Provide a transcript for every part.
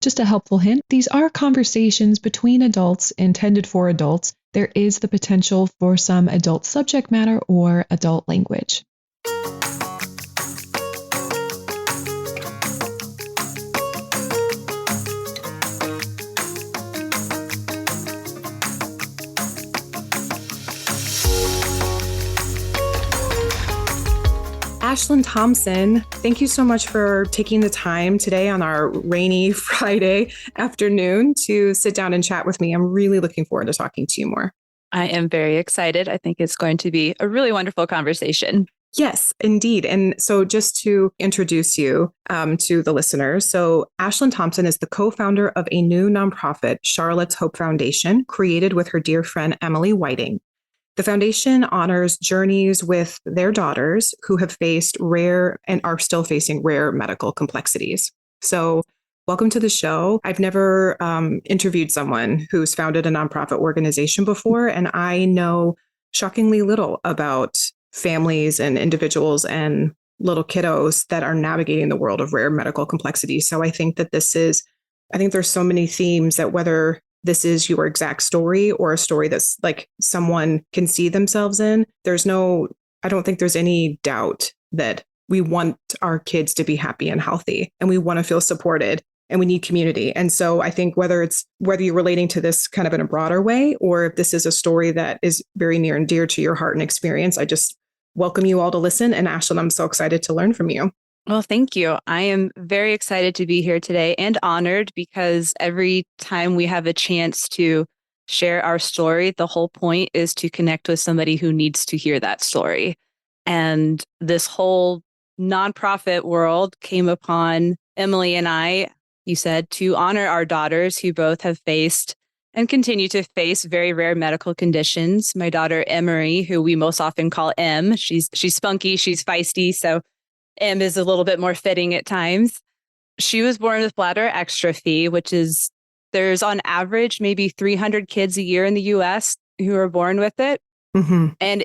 Just a helpful hint, these are conversations between adults intended for adults. There is the potential for some adult subject matter or adult language. Ashlyn Thompson, thank you so much for taking the time today on our rainy Friday afternoon to sit down and chat with me. I'm really looking forward to talking to you more. I am very excited. I think it's going to be a really wonderful conversation. Yes, indeed. And so just to introduce you to the listeners, so Ashlyn Thompson is the co-founder of a new nonprofit, Charlotte's Hope Foundation, created with her dear friend, Emily Whiting. The foundation honors journeys with their daughters who have faced rare and are still facing rare medical complexities. So welcome to the show. I've never interviewed someone who's founded a nonprofit organization before, and I know shockingly little about families and individuals and little kiddos that are navigating the world of rare medical complexities. So I think that I think there's so many themes that whether this is your exact story or a story that's like someone can see themselves in, I don't think there's any doubt that we want our kids to be happy and healthy, and we want to feel supported, and we need community. And so I think whether you're relating to this kind of in a broader way, or if this is a story that is very near and dear to your heart and experience, I just welcome you all to listen. And Ashlyn, I'm so excited to learn from you. Well, thank you. I am very excited to be here today and honored because every time we have a chance to share our story, the whole point is to connect with somebody who needs to hear that story. And this whole nonprofit world came upon Emily and I, you said, to honor our daughters who both have faced and continue to face very rare medical conditions. My daughter, Emery, who we most often call Em, she's spunky, she's feisty, so M is a little bit more fitting at times. She was born with bladder exstrophy, there's on average maybe 300 kids a year in the US who are born with it. Mm-hmm. And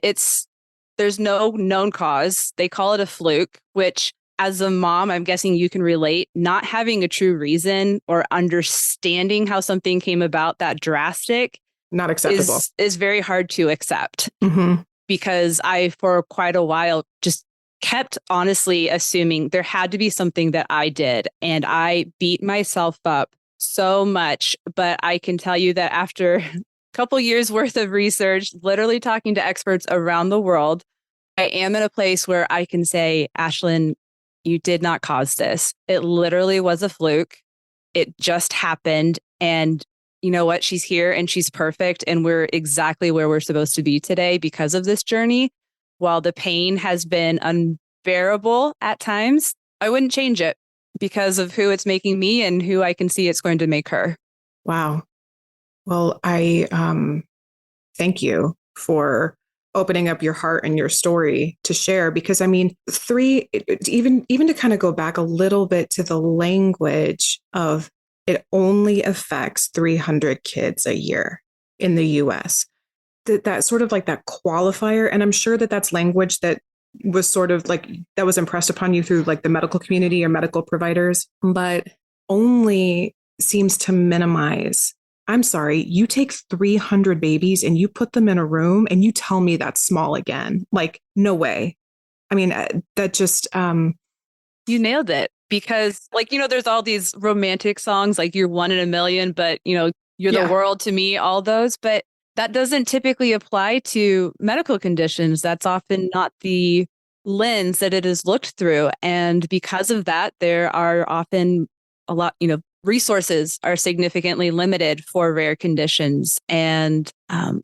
there's no known cause. They call it a fluke, which as a mom, I'm guessing you can relate. Not having a true reason or understanding how something came about that drastic Not acceptable. is very hard to accept. Mm-hmm. Because I, for quite a while, just kept honestly assuming there had to be something that I did. And I beat myself up so much. But I can tell you that after a couple years worth of research, literally talking to experts around the world, I am in a place where I can say, Ashlyn, you did not cause this. It literally was a fluke. It just happened. And you know what? She's here and she's perfect. And we're exactly where we're supposed to be today because of this journey. While the pain has been unbearable at times, I wouldn't change it because of who it's making me and who I can see it's going to make her. Wow. Well, I thank you for opening up your heart and your story to share, because I mean, even to kind of go back a little bit to the language of it only affects 300 kids a year in the US. That sort of like that qualifier. And I'm sure that that's language that was sort of like that was impressed upon you through like the medical community or medical providers, but only seems to minimize. I'm sorry, you take 300 babies and you put them in a room and you tell me that's small again. Like, no way. I mean, that just... You nailed it, because like, there's all these romantic songs like You're One in a Million, but You're the World to Me, all those. But that doesn't typically apply to medical conditions. That's often not the lens that it is looked through. And because of that, there are often a lot, resources are significantly limited for rare conditions, and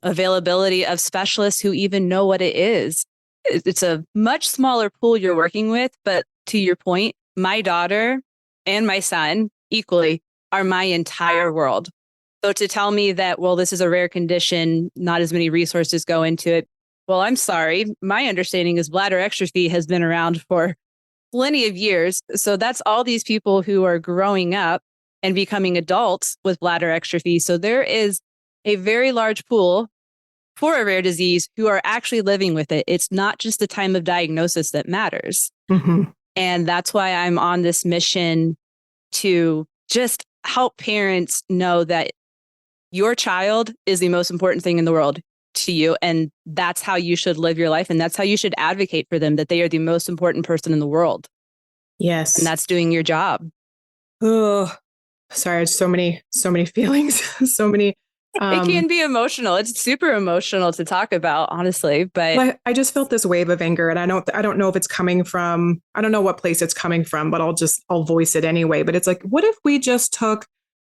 availability of specialists who even know what it is. It's a much smaller pool you're working with. But to your point, my daughter and my son equally are my entire world. So to tell me that, well, this is a rare condition, not as many resources go into it. Well, I'm sorry. My understanding is bladder exstrophy has been around for plenty of years. So that's all these people who are growing up and becoming adults with bladder exstrophy. So there is a very large pool for a rare disease who are actually living with it. It's not just the time of diagnosis that matters. Mm-hmm. And that's why I'm on this mission to just help parents know that your child is the most important thing in the world to you. And that's how you should live your life. And that's how you should advocate for them, that they are the most important person in the world. Yes. And that's doing your job. Oh, sorry. It's so many feelings, so many. It can be emotional. It's super emotional to talk about, honestly. But I just felt this wave of anger, and I don't know if it's coming from, I don't know what place it's coming from, but I'll voice it anyway. But it's like, what if we just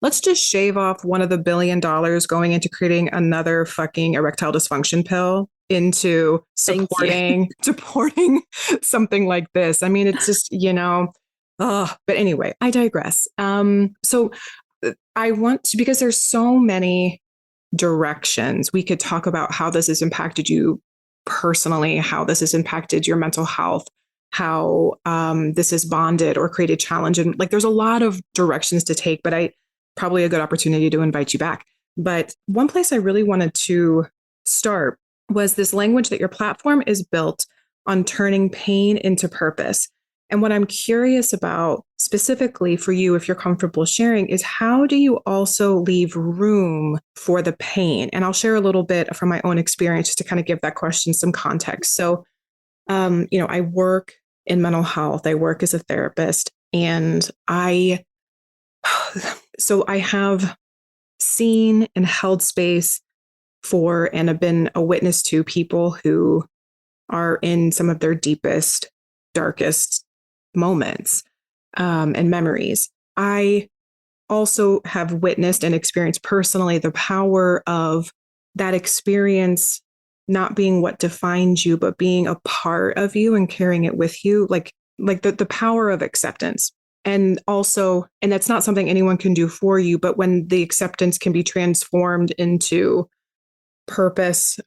let's just shave off one of the $1 billion going into creating another fucking erectile dysfunction pill into supporting something like this. I mean, it's just, but anyway, I digress. So I want to, because there's so many directions we could talk about how this has impacted you personally, how this has impacted your mental health, how this has bonded or created challenge. And like, there's a lot of directions to take, but probably a good opportunity to invite you back. But one place I really wanted to start was this language that your platform is built on turning pain into purpose. And what I'm curious about specifically for you, if you're comfortable sharing, is how do you also leave room for the pain? And I'll share a little bit from my own experience just to kind of give that question some context. So, I work in mental health. I work as a therapist, and I have seen and held space for and have been a witness to people who are in some of their deepest, darkest moments and memories. I also have witnessed and experienced personally the power of that experience not being what defines you, but being a part of you and carrying it with you, like the power of acceptance. And also, and that's not something anyone can do for you, but when the acceptance can be transformed into purpose,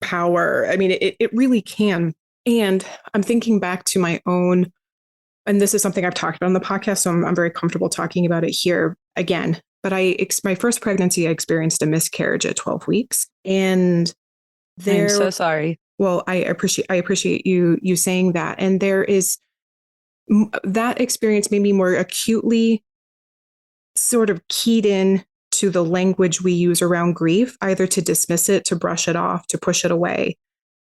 power, I mean, it really can. And I'm thinking back to my own, and this is something I've talked about on the podcast, so I'm very comfortable talking about it here again. But my first pregnancy, I experienced a miscarriage at 12 weeks. And I'm so sorry. Well, I appreciate you saying that. And there is, that experience made me more acutely sort of keyed in to the language we use around grief, either to dismiss it, to brush it off, to push it away,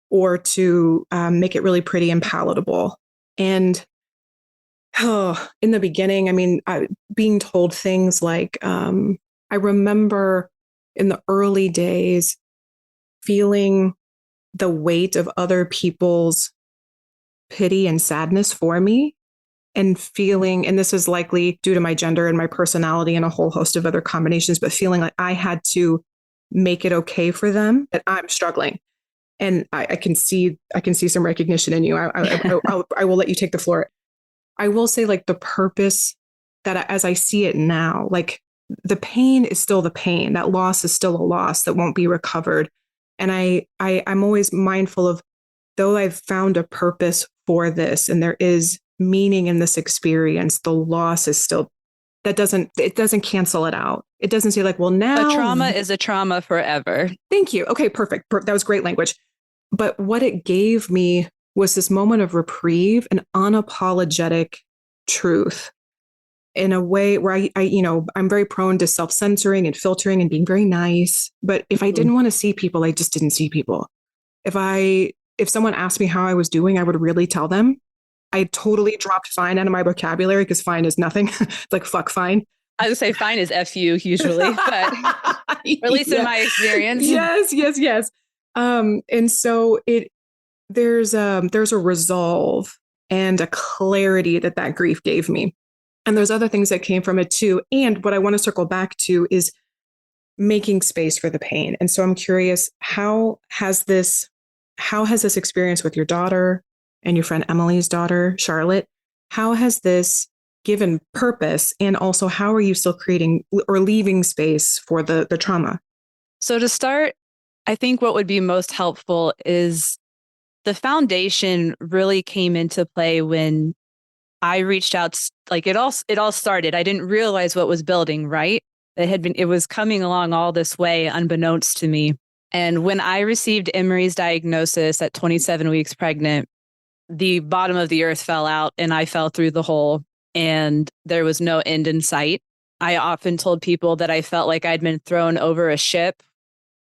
or to make it really pretty and palatable. And in the beginning, I mean, being told things like, I remember in the early days feeling the weight of other people's pity and sadness for me, and feeling, and this is likely due to my gender and my personality and a whole host of other combinations, but feeling like I had to make it okay for them that I'm struggling. And I can see some recognition in you. I will let you take the floor. I will say, like, the purpose that as I see it now, like, the pain is still the pain. That loss is still a loss that won't be recovered. And I'm always mindful of, though I've found a purpose for this and there is meaning in this experience, the loss is still, it doesn't cancel it out. It doesn't say like, well, now a trauma is a trauma forever. Thank you. Okay, perfect. That was great language. But what it gave me was this moment of reprieve and unapologetic truth in a way where I'm very prone to self-censoring and filtering and being very nice. But if I didn't want to see people, I just didn't see people. If someone asked me how I was doing, I would really tell them. I totally dropped fine out of my vocabulary because fine is nothing. It's like, fuck fine. I would say fine is FU usually, but at least in my experience. Yes. And so there's a resolve and a clarity that grief gave me. And there's other things that came from it too. And what I want to circle back to is making space for the pain. And so I'm curious, how has this experience with your daughter and your friend Emily's daughter, Charlotte, how has this given purpose? And also, how are you still creating or leaving space for the trauma? So to start, I think what would be most helpful is the foundation really came into play when I reached out. Like it all started. I didn't realize what was building, right? It was coming along all this way unbeknownst to me. And when I received Emery's diagnosis at 27 weeks pregnant, the bottom of the earth fell out and I fell through the hole and there was no end in sight. I often told people that I felt like I'd been thrown over a ship,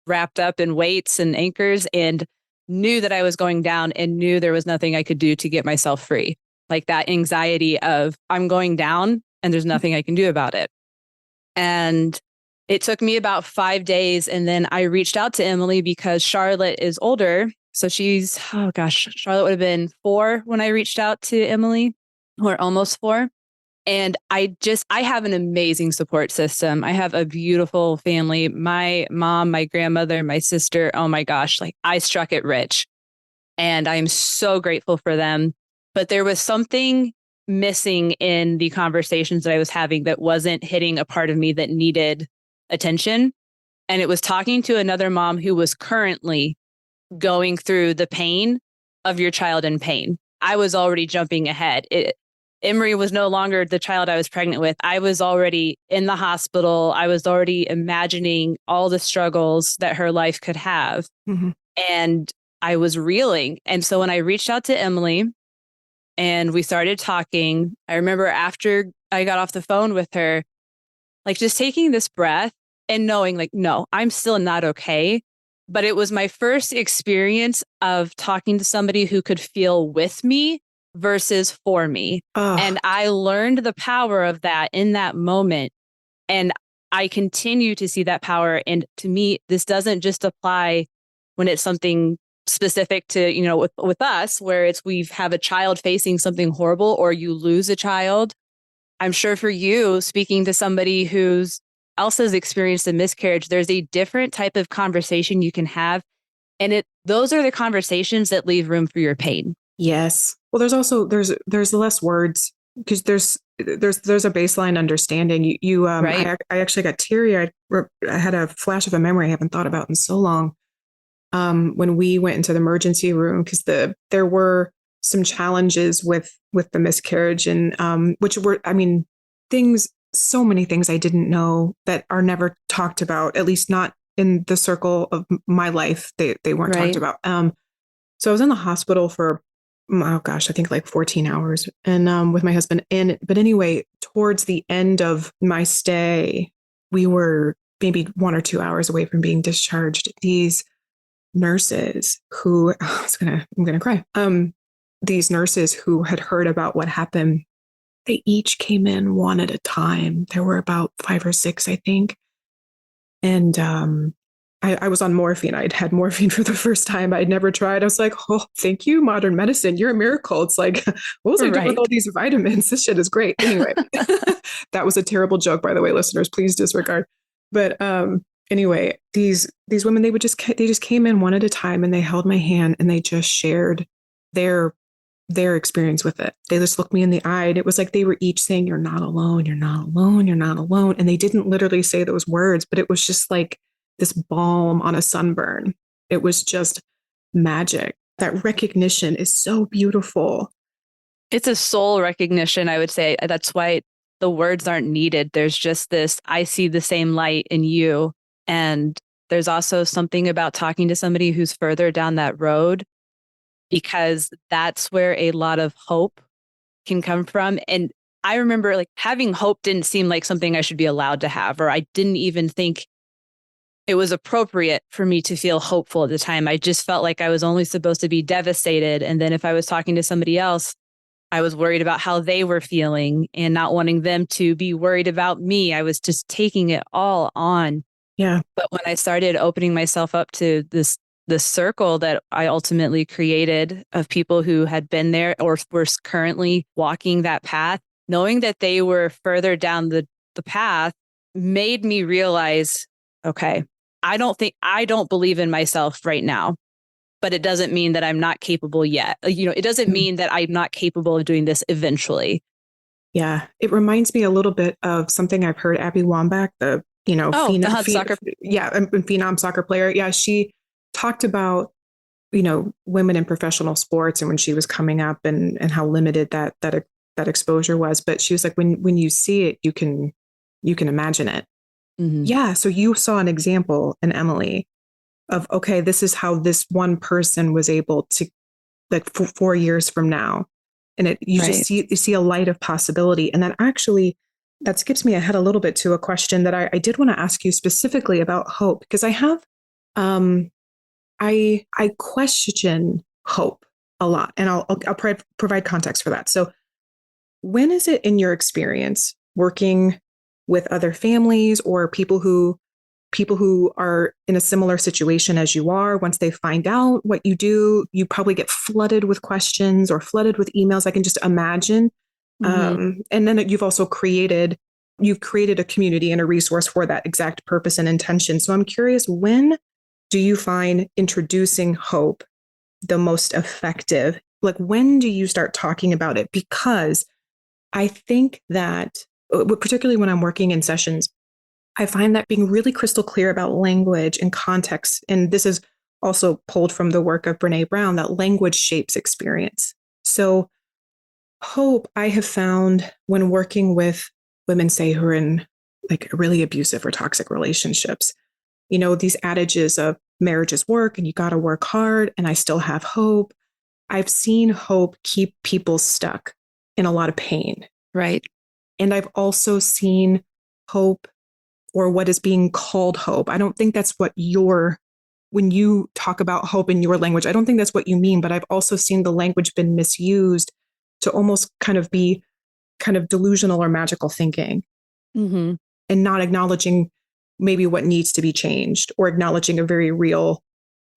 wrapped up in weights and anchors, and knew that I was going down and knew there was nothing I could do to get myself free. Like that anxiety of I'm going down and there's nothing I can do about it. And it took me about 5 days. And then I reached out to Emily because Charlotte is older. So she's, oh gosh, Charlotte would have been 4 when I reached out to Emily, or almost 4. And I have an amazing support system. I have a beautiful family. My mom, my grandmother, my sister, oh my gosh, like I struck it rich. And I'm so grateful for them. But there was something missing in the conversations that I was having that wasn't hitting a part of me that needed attention. And it was talking to another mom who was currently going through the pain of your child in pain. I was already jumping ahead. Emery was no longer the child I was pregnant with. I was already in the hospital. I was already imagining all the struggles that her life could have. Mm-hmm. And I was reeling. And so when I reached out to Emily and we started talking, I remember after I got off the phone with her, like just taking this breath and knowing like, no, I'm still not okay. But it was my first experience of talking to somebody who could feel with me versus for me. And I learned the power of that in that moment. And I continue to see that power. And to me, this doesn't just apply when it's something specific to, you know, with us, where it's we have a child facing something horrible or you lose a child. I'm sure for you, speaking to somebody who's else has experienced a miscarriage, there's a different type of conversation you can have. And those are the conversations that leave room for your pain. Yes. Well, there's also there's less words because there's a baseline understanding. Right. I actually got teary. I had a flash of a memory I haven't thought about in so long. When we went into the emergency room, because there were some challenges with the miscarriage, and which were, I mean, so many things I didn't know that are never talked about, at least not in the circle of my life. They weren't talked about. So I was in the hospital for, oh gosh, I think like 14 hours and with my husband. But anyway, towards the end of my stay, we were maybe 1 or 2 hours away from being discharged. These nurses who, I'm gonna cry. These nurses who had heard about what happened, they each came in one at a time. There were about 5 or 6, I think. And I was on morphine. I'd had morphine for the first time. I'd never tried. I was like, oh, thank you, modern medicine. You're a miracle. It's like, what was I doing with all these vitamins? This shit is great. Anyway, that was a terrible joke, by the way, listeners. Please disregard. But anyway, these women, they just came in one at a time and they held my hand and they just shared their experience with it. They just looked me in the eye and it was like they were each saying, you're not alone, you're not alone, you're not alone. And they didn't literally say those words, but it was just like this balm on a sunburn. It was just magic. That recognition is so beautiful. It's a soul recognition, I would say. That's why the words aren't needed. There's just this, I see the same light in you. And there's also something about talking to somebody who's further down that road, because that's where a lot of hope can come from. And I remember like having hope didn't seem like something I should be allowed to have, or I didn't even think it was appropriate for me to feel hopeful at the time. I just felt like I was only supposed to be devastated. And then if I was talking to somebody else, I was worried about how they were feeling and not wanting them to be worried about me. I was just taking it all on. Yeah. But when I started opening myself up to this circle that I ultimately created of people who had been there or were currently walking that path, knowing that they were further down the path made me realize, okay, I don't believe in myself right now, but it doesn't mean that I'm not capable yet. You know, it doesn't mean that I'm not capable of doing this eventually. Yeah. It reminds me a little bit of something I've heard Abby Wambach, the phenom soccer player. Yeah. She talked about, women in professional sports and when she was coming up and how limited that exposure was. But she was like, when you see it, you can imagine it. Mm-hmm. Yeah. So you saw an example in Emily of, okay, this is how this one person was able to, like 4 years from now. And you see a light of possibility. And that actually that skips me ahead a little bit to a question that I did want to ask you specifically about hope, because I have, I question hope a lot, and I'll provide context for that. So when is it in your experience working with other families or people who are in a similar situation as you are, once they find out what you do, you probably get flooded with questions or flooded with emails. I can just imagine. And then you've also created a community and a resource for that exact purpose and intention. So I'm curious, when do you find introducing hope the most effective? Like, when do you start talking about it? Because I think that, particularly when I'm working in sessions, I find that being really crystal clear about language and context, and this is also pulled from the work of Brene Brown, that language shapes experience. So hope, I have found when working with women, say, who are in like really abusive or toxic relationships, these adages of marriage is work and you got to work hard and I still have hope. I've seen hope keep people stuck in a lot of pain. Right. And I've also seen hope, or what is being called hope. I don't think that's what when you talk about hope in your language, I don't think that's what you mean, but I've also seen the language been misused to almost kind of be kind of delusional or magical thinking, and not acknowledging maybe what needs to be changed, or acknowledging a very real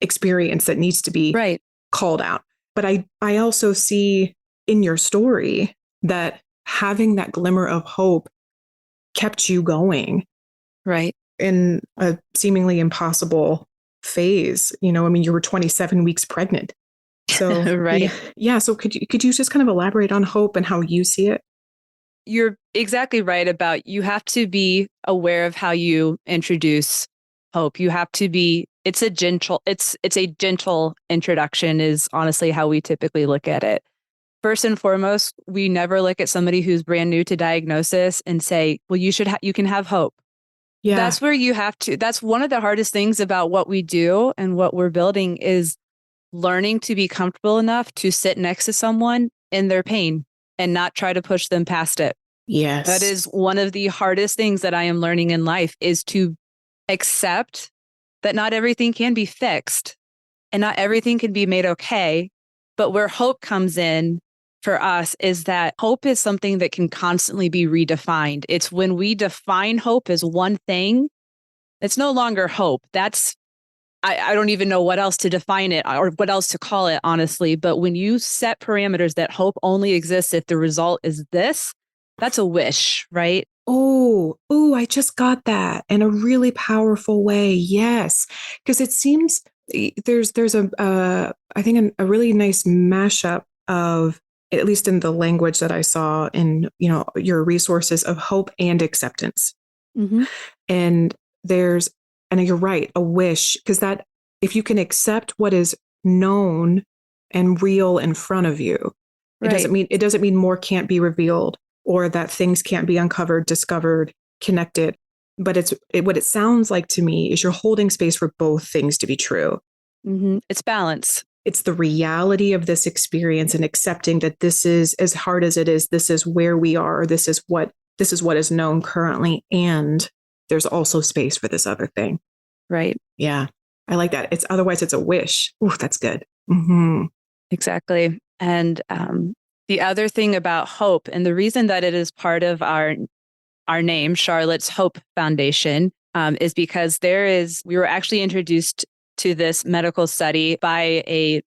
experience that needs to be called out. But I also see in your story that having that glimmer of hope kept you going. Right. In a seemingly impossible phase. You were 27 weeks pregnant. So, right. Yeah. So could you just kind of elaborate on hope and how you see it? You're exactly right about, you have to be aware of how you introduce hope. You have to be, it's a gentle introduction is honestly how we typically look at it. First and foremost, we never look at somebody who's brand new to diagnosis and say, well, you can have hope. Yeah. That's where you have to, that's one of the hardest things about what we do and what we're building, is learning to be comfortable enough to sit next to someone in their pain and not try to push them past it. Yes. That is one of the hardest things that I am learning in life, is to accept that not everything can be fixed and not everything can be made okay. But where hope comes in for us is that hope is something that can constantly be redefined. It's when we define hope as one thing, it's no longer hope. I don't even know what else to define it or what else to call it, honestly. But when you set parameters that hope only exists if the result is this, that's a wish, right? Oh, I just got that in a really powerful way. Yes. Because it seems there's I think a really nice mashup of, at least in the language that I saw in, your resources, of hope and acceptance. And you're right, a wish, because that, if you can accept what is known and real in front of you, it doesn't mean more can't be revealed, or that things can't be uncovered, discovered, connected. But what it sounds like to me is you're holding space for both things to be true. It's balance. It's the reality of this experience and accepting that this is, as hard as it is, this is where we are. This is what is known currently. And there's also space for this other thing. Right. Yeah. I like that. Otherwise it's a wish. Ooh, that's good. Exactly. And the other thing about hope, and the reason that it is part of our name, Charlotte's Hope Foundation, is because we were actually introduced to this medical study by a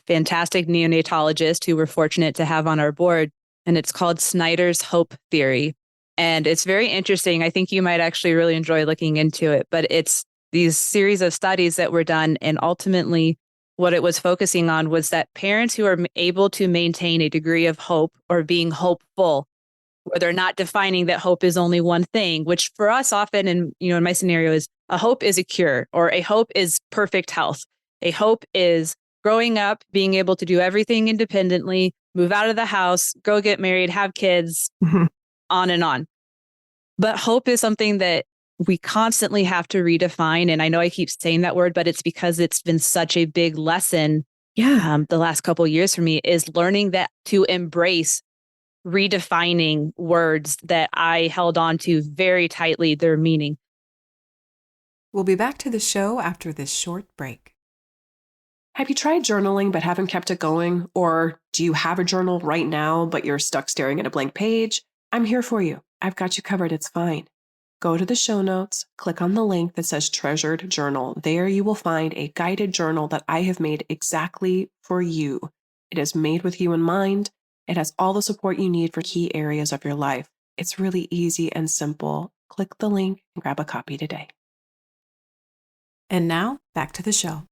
fantastic neonatologist who we're fortunate to have on our board. And it's called Snyder's Hope Theory. And it's very interesting. I think you might actually really enjoy looking into it. But it's these series of studies that were done. And ultimately, what it was focusing on was that parents who are able to maintain a degree of hope, or being hopeful, where they're not defining that hope is only one thing, which for us often, in my scenario, is a hope is a cure, or a hope is perfect health. A hope is growing up, being able to do everything independently, move out of the house, go get married, have kids, on and on. But hope is something that we constantly have to redefine. And I know I keep saying that word, but it's because it's been such a big lesson the last couple of years for me, is learning that to embrace redefining words that I held on to very tightly, their meaning. We'll be back to the show after this short break. Have you tried journaling but haven't kept it going? Or do you have a journal right now, but you're stuck staring at a blank page? I'm here for you. I've got you covered. It's fine. Go to the show notes, click on the link that says Treasured Journal. There you will find a guided journal that I have made exactly for you. It is made with you in mind. It has all the support you need for key areas of your life. It's really easy and simple. Click the link and grab a copy today. And now, back to the show.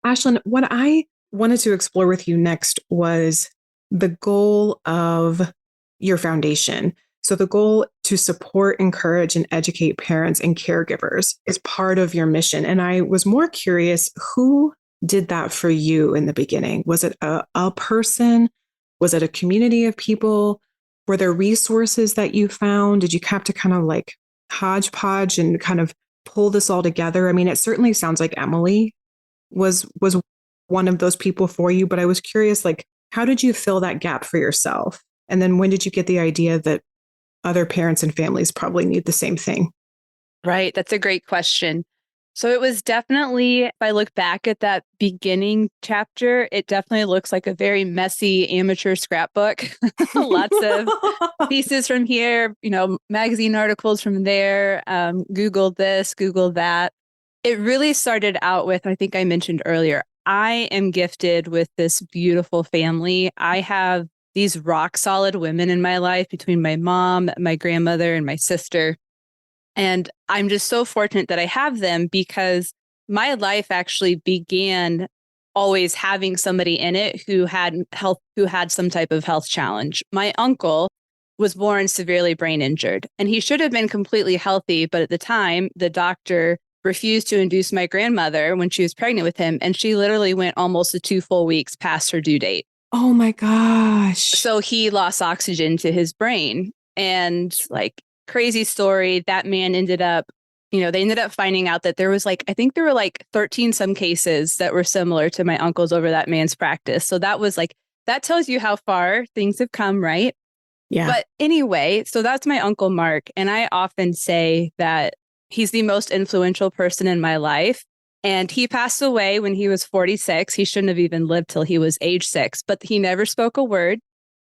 Ashlyn, what I wanted to explore with you next was the goal of your foundation. So the goal to support, encourage, and educate parents and caregivers is part of your mission. And I was more curious, who did that for you in the beginning? Was it a person? Was it a community of people? Were there resources that you found? Did you have to kind of like hodgepodge and kind of pull this all together? I mean, it certainly sounds like Emily was one of those people for you, but I was curious, like, how did you fill that gap for yourself? And then when did you get the idea that other parents and families probably need the same thing? Right. That's a great question. So it was definitely, if I look back at that beginning chapter, it definitely looks like a very messy amateur scrapbook. Lots of pieces from here, magazine articles from there, Google this, Google that. It really started out with, I think I mentioned earlier, I am gifted with this beautiful family. I have these rock solid women in my life between my mom, my grandmother, and my sister. And I'm just so fortunate that I have them because my life actually began always having somebody in it who had some type of health challenge. My uncle was born severely brain injured, and he should have been completely healthy. But at the time, the doctor refused to induce my grandmother when she was pregnant with him. And she literally went almost 2 full weeks past her due date. Oh my gosh. So he lost oxygen to his brain. And like, crazy story, that man ended up, they ended up finding out that there was I think there were 13 some cases that were similar to my uncle's over that man's practice. So that was that tells you how far things have come, right? Yeah. But anyway, so that's my Uncle Mark. And I often say that he's the most influential person in my life. And he passed away when he was 46. He shouldn't have even lived till he was age 6, but he never spoke a word.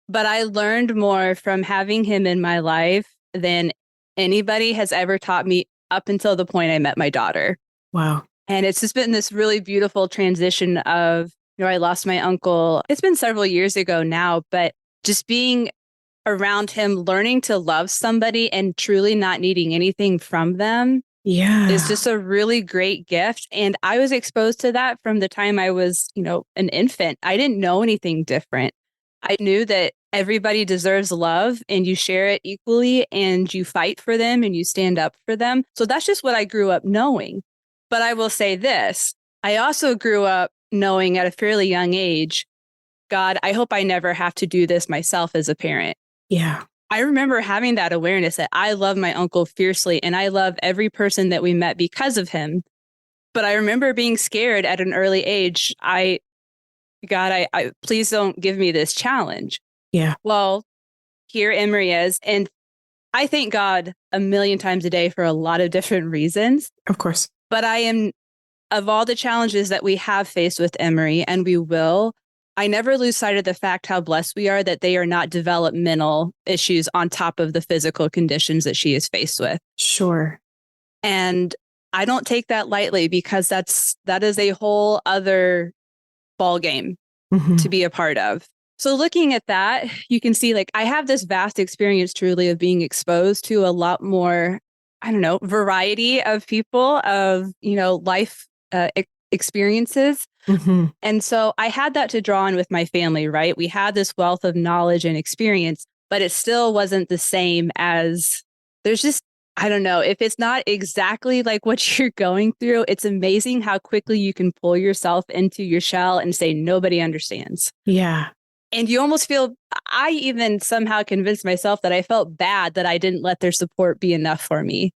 But I learned more from having him in my life than anybody has ever taught me up until the point I met my daughter. Wow. And it's just been this really beautiful transition of, I lost my uncle. It's been several years ago now, but just being around him, learning to love somebody and truly not needing anything from them is just a really great gift. And I was exposed to that from the time I was, an infant. I didn't know anything different. I knew that everybody deserves love and you share it equally and you fight for them and you stand up for them. So that's just what I grew up knowing. But I will say this, I also grew up knowing at a fairly young age, God, I hope I never have to do this myself as a parent. Yeah. I remember having that awareness that I love my uncle fiercely and I love every person that we met because of him. But I remember being scared at an early age. God, I please don't give me this challenge. Yeah. Well, here Emery is. And I thank God a million times a day for a lot of different reasons. Of course. But I am, of all the challenges that we have faced with Emery, and we will, I never lose sight of the fact how blessed we are that they are not developmental issues on top of the physical conditions that she is faced with. Sure. And I don't take that lightly because that is a whole other ball game to be a part of. So looking at that, you can see I have this vast experience truly of being exposed to a lot more, variety of people, of, life experiences. And so I had that to draw on with my family, right? We had this wealth of knowledge and experience, but it still wasn't the same as there's just, I don't know, if it's not exactly like what you're going through, it's amazing how quickly you can pull yourself into your shell and say, nobody understands. Yeah. And you almost feel, I even somehow convinced myself that I felt bad that I didn't let their support be enough for me.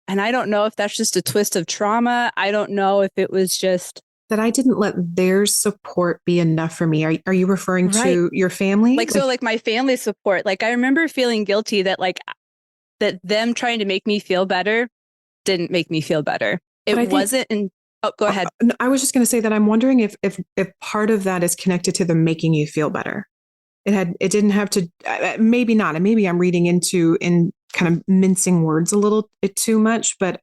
And I don't know if that's just a twist of trauma. I don't know if it was just that I didn't let their support be enough for me. Are you referring to your family? Like my family support, like I remember feeling guilty that that them trying to make me feel better didn't make me feel better. It wasn't. Oh, go ahead. I was just going to say that I'm wondering if part of that is connected to them making you feel better. It didn't have to, maybe not. And maybe I'm reading in kind of mincing words a little bit too much, but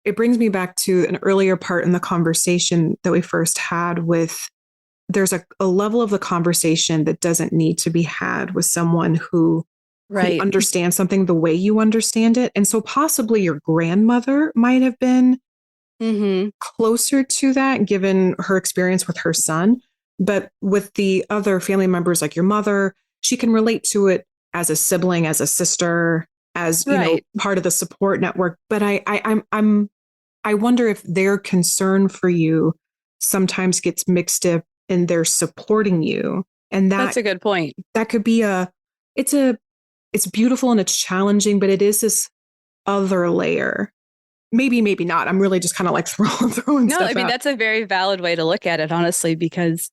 it brings me back to an earlier part in the conversation that we first had with, there's a level of the conversation that doesn't need to be had with someone who understands something the way you understand it. And so possibly your grandmother might have been closer to that given her experience with her son. But with the other family members, like your mother, she can relate to it as a sibling, as a sister, as part of the support network. But I wonder if their concern for you sometimes gets mixed up in their supporting you, and that's a good point. That could be it's beautiful and it's challenging, but it is this other layer. Maybe not. I'm really just kind of like throwing No, stuff I mean, out. that's a very valid way to look at it, honestly, because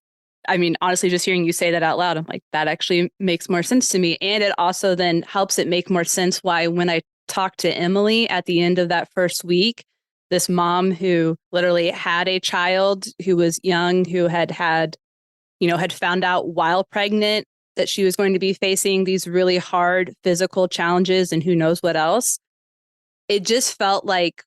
I mean, honestly, just hearing you say that out loud, I'm like, that actually makes more sense to me. And it also then helps it make more sense why when I talked to Emily at the end of that first week, this mom who literally had a child who was young, who had found out while pregnant that she was going to be facing these really hard physical challenges and who knows what else. It just felt like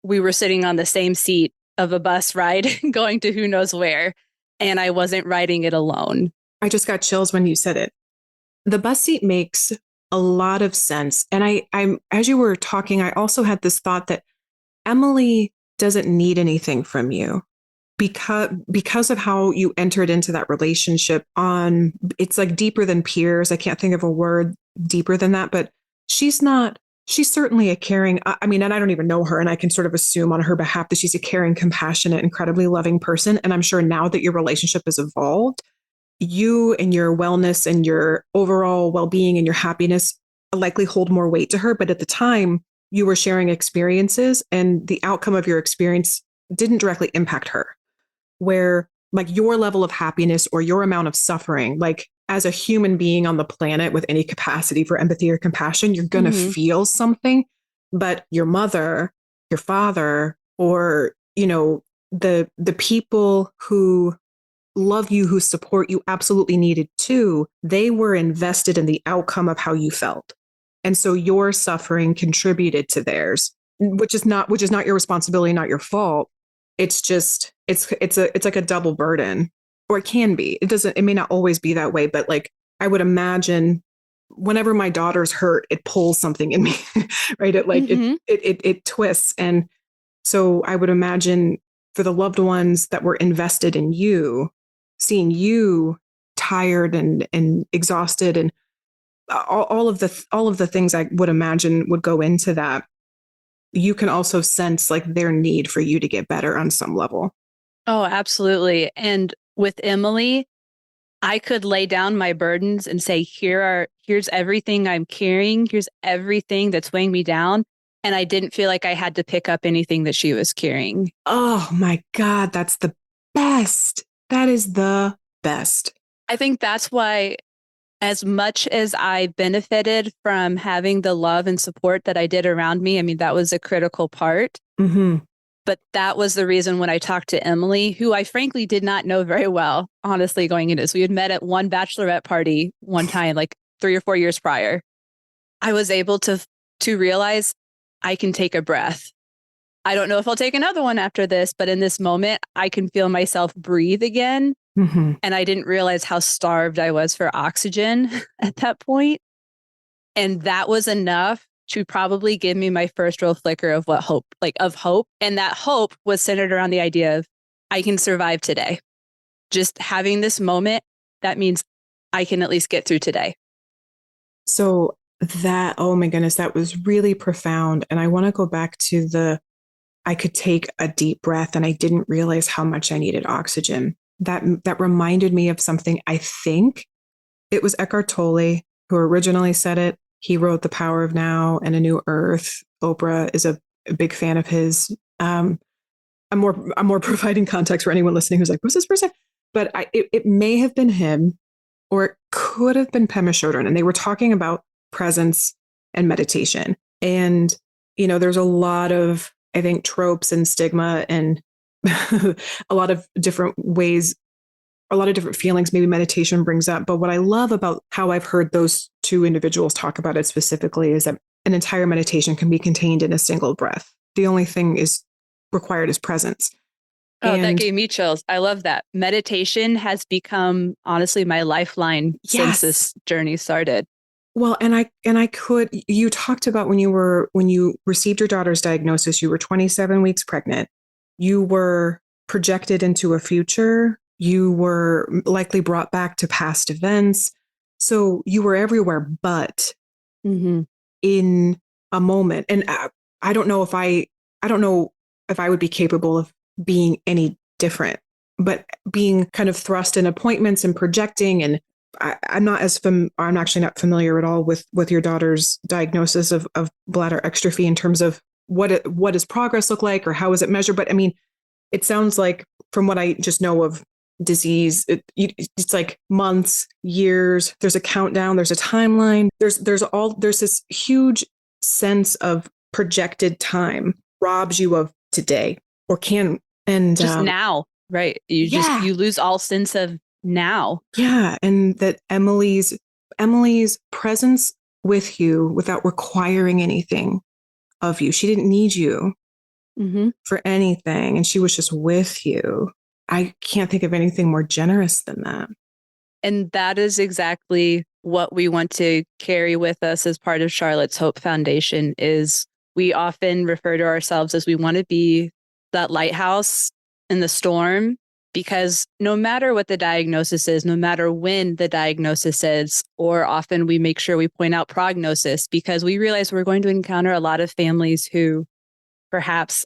we were sitting on the same seat of a bus ride going to who knows where. And I wasn't riding it alone. I just got chills when you said it. The bus seat makes a lot of sense. And I'm as you were talking, I also had this thought that Emily doesn't need anything from you because of how you entered into that relationship it's like deeper than peers. I can't think of a word deeper than that, but she's certainly a caring, I mean, and I don't even know her, and I can sort of assume on her behalf that she's a caring, compassionate, incredibly loving person. And I'm sure now that your relationship has evolved, you and your wellness and your overall well-being and your happiness likely hold more weight to her. But at the time, you were sharing experiences, and the outcome of your experience didn't directly impact her. Where like your level of happiness or your amount of suffering, like as a human being on the planet with any capacity for empathy or compassion, you're going to feel something. But your mother, your father, or, the people who love you, who support you absolutely needed to, they were invested in the outcome of how you felt. And so your suffering contributed to theirs, which is not your responsibility, not your fault. It's just, it's like a double burden, or it can be. It may not always be that way, but like, I would imagine whenever my daughter's hurt, it pulls something in me, right? It twists. And so I would imagine for the loved ones that were invested in you, seeing you tired and exhausted and all of the things I would imagine would go into that, you can also sense like their need for you to get better on some level. Oh, absolutely. And with Emily, I could lay down my burdens and say, here's everything I'm carrying. Here's everything that's weighing me down. And I didn't feel like I had to pick up anything that she was carrying. Oh my God, that's the best. That is the best. I think that's why, as much as I benefited from having the love and support that I did around me, I mean, that was a critical part. But that was the reason when I talked to Emily, who I frankly did not know very well, honestly, going into this. We had met at one bachelorette party one time, like 3 or 4 years prior. I was able to realize I can take a breath. I don't know if I'll take another one after this, but in this moment, I can feel myself breathe again. And I didn't realize how starved I was for oxygen at that point. And that was enough to probably give me my first real flicker of hope. And that hope was centered around the idea of I can survive today. Just having this moment, that means I can at least get through today. So that, oh my goodness, that was really profound. And I want to go back to I could take a deep breath and I didn't realize how much I needed oxygen. That reminded me of something. I think it was Eckhart Tolle who originally said it. He wrote The Power of Now and A New Earth. Oprah is a big fan of his. I'm more providing context for anyone listening who's like, who's this person? But it may have been him, or it could have been Pema Chodron. And they were talking about presence and meditation. And, there's a lot of, I think, tropes and stigma and a lot of different ways, a lot of different feelings maybe meditation brings up. But what I love about how I've heard those two individuals talk about it specifically is that an entire meditation can be contained in a single breath. The only thing is required is presence. Oh, that gave me chills. I love that. Meditation has become, honestly, my lifeline since this journey started. Well, you talked about when you received your daughter's diagnosis, you were 27 weeks pregnant. You were projected into a future. You were likely brought back to past events. So you were everywhere, but in a moment. And I don't know if I would be capable of being any different, but being kind of thrust in appointments and projecting. And I'm actually not familiar at all with your daughter's diagnosis of bladder exstrophy in terms of what does progress look like or how is it measured? But I mean, it sounds like from what I just know of disease, it's like months, years, there's a countdown, there's a timeline, there's this huge sense of projected time robs you of today or can. And just now, right? You lose all sense of now. Yeah. And that Emily's presence with you without requiring anything of you. She didn't need you for anything. And she was just with you. I can't think of anything more generous than that. And that is exactly what we want to carry with us as part of Charlotte's Hope Foundation. Is we often refer to ourselves as we want to be that lighthouse in the storm, because no matter what the diagnosis is, no matter when the diagnosis is, or often we make sure we point out prognosis, because we realize we're going to encounter a lot of families who perhaps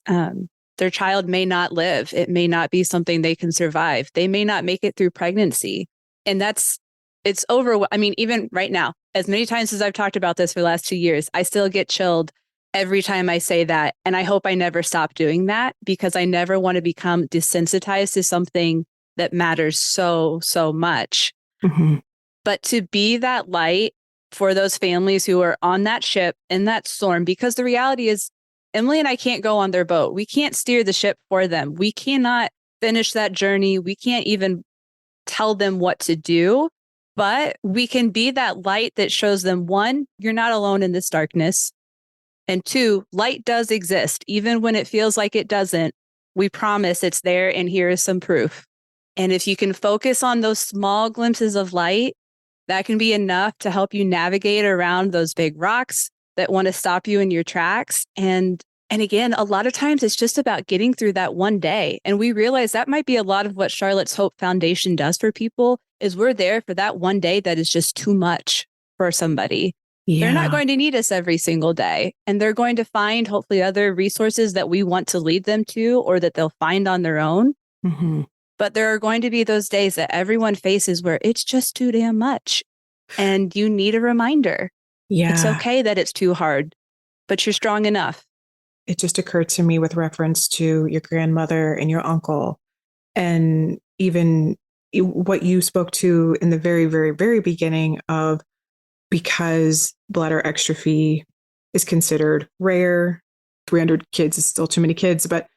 their child may not live. It may not be something they can survive. They may not make it through pregnancy. And it's over. I mean, even right now, as many times as I've talked about this for the last 2 years, I still get chilled every time I say that. And I hope I never stop doing that, because I never want to become desensitized to something that matters so, so much. But to be that light for those families who are on that ship in that storm, because the reality is Emily and I can't go on their boat. We can't steer the ship for them. We cannot finish that journey. We can't even tell them what to do, but we can be that light that shows them, one, you're not alone in this darkness. And two, light does exist. Even when it feels like it doesn't, we promise it's there, and here is some proof. And if you can focus on those small glimpses of light, that can be enough to help you navigate around those big rocks that want to stop you in your tracks. And again, a lot of times it's just about getting through that one day. And we realize that might be a lot of what Charlotte's Hope Foundation does for people, is we're there for that one day that is just too much for somebody. Yeah. They're not going to need us every single day. And they're going to find hopefully other resources that we want to lead them to, or that they'll find on their own. But there are going to be those days that everyone faces where it's just too damn much. And you need a reminder. Yeah. It's okay that it's too hard, but you're strong enough. It just occurred to me with reference to your grandmother and your uncle, and even what you spoke to in the very, very, very beginning of, because bladder exstrophy is considered rare, 300 kids is still too many kids, but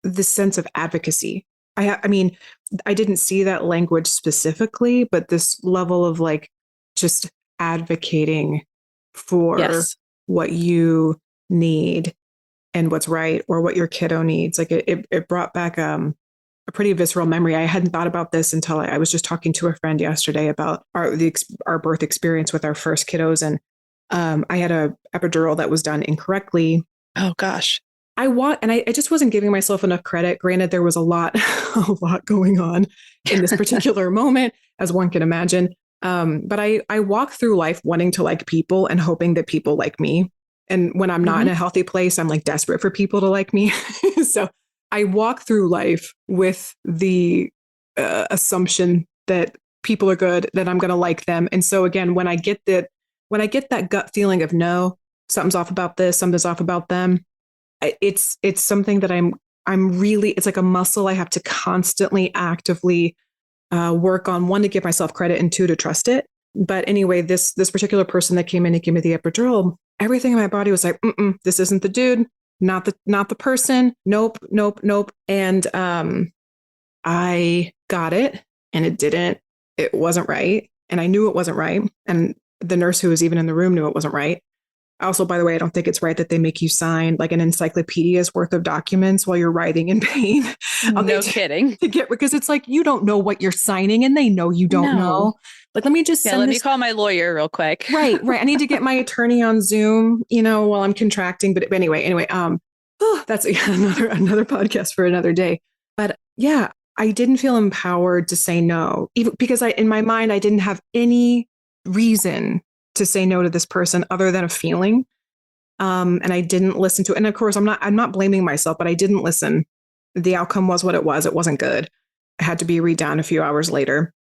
the sense of advocacy. I mean, I didn't see that language specifically, but this level of like just advocating for what you need and what's right, or what your kiddo needs. Like it brought back a pretty visceral memory. I hadn't thought about this until I was just talking to a friend yesterday about our birth experience with our first kiddos. And I had a epidural that was done incorrectly. Oh gosh. I just wasn't giving myself enough credit. Granted, there was a lot going on in this particular moment, as one can imagine. But I walk through life wanting to like people and hoping that people like me. And when I'm not in a healthy place, I'm like desperate for people to like me. So I walk through life with the assumption that people are good, that I'm going to like them. And so again, when I get that gut feeling of no, something's off about this, something's off about them, it's something that I'm it's like a muscle I have to constantly actively work on, one, to give myself credit, and two, to trust it. But anyway, this particular person that came in and gave me the epidural, everything in my body was like, this isn't the dude, not the person. Nope. And I got it, and it wasn't right. And I knew it wasn't right. And the nurse who was even in the room knew it wasn't right. Also, by the way, I don't think it's right that they make you sign like an encyclopedia's worth of documents while you're writhing in pain. No kidding. Because it's like, you don't know what you're signing, and they know you don't know. Like, let me just let me call my lawyer real quick. Right. I need to get my attorney on Zoom, while I'm contracting. But anyway, that's another podcast for another day. But yeah, I didn't feel empowered to say no, even because in my mind, I didn't have any reason to say no to this person other than a feeling. And I didn't listen to it. And of course, I'm not blaming myself, but I didn't listen. The outcome was what it was. It wasn't good. I had to be redone a few hours later.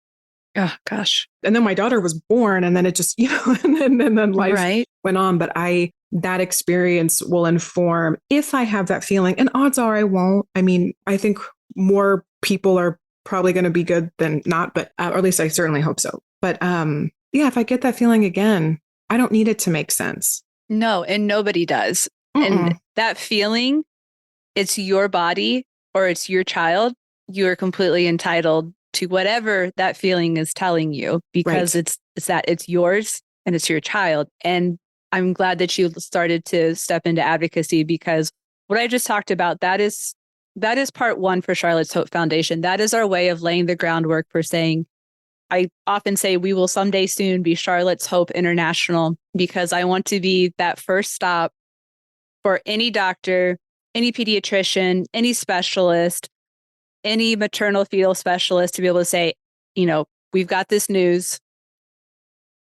Oh, gosh. And then my daughter was born, and then it just, and then life went on. But that experience will inform if I have that feeling, and odds are I won't. I mean, I think more people are probably going to be good than not, but, or at least I certainly hope so. But, yeah, if I get that feeling again, I don't need it to make sense. No, and nobody does. And that feeling, it's your body or it's your child. You are completely entitled to whatever that feeling is telling you, because it's yours and it's your child. And I'm glad that you started to step into advocacy, because what I just talked about, that is part one for Charlotte's Hope Foundation. That is our way of laying the groundwork for saying, I often say we will someday soon be Charlotte's Hope International, because I want to be that first stop for any doctor, any pediatrician, any specialist, any maternal fetal specialist to be able to say, we've got this news.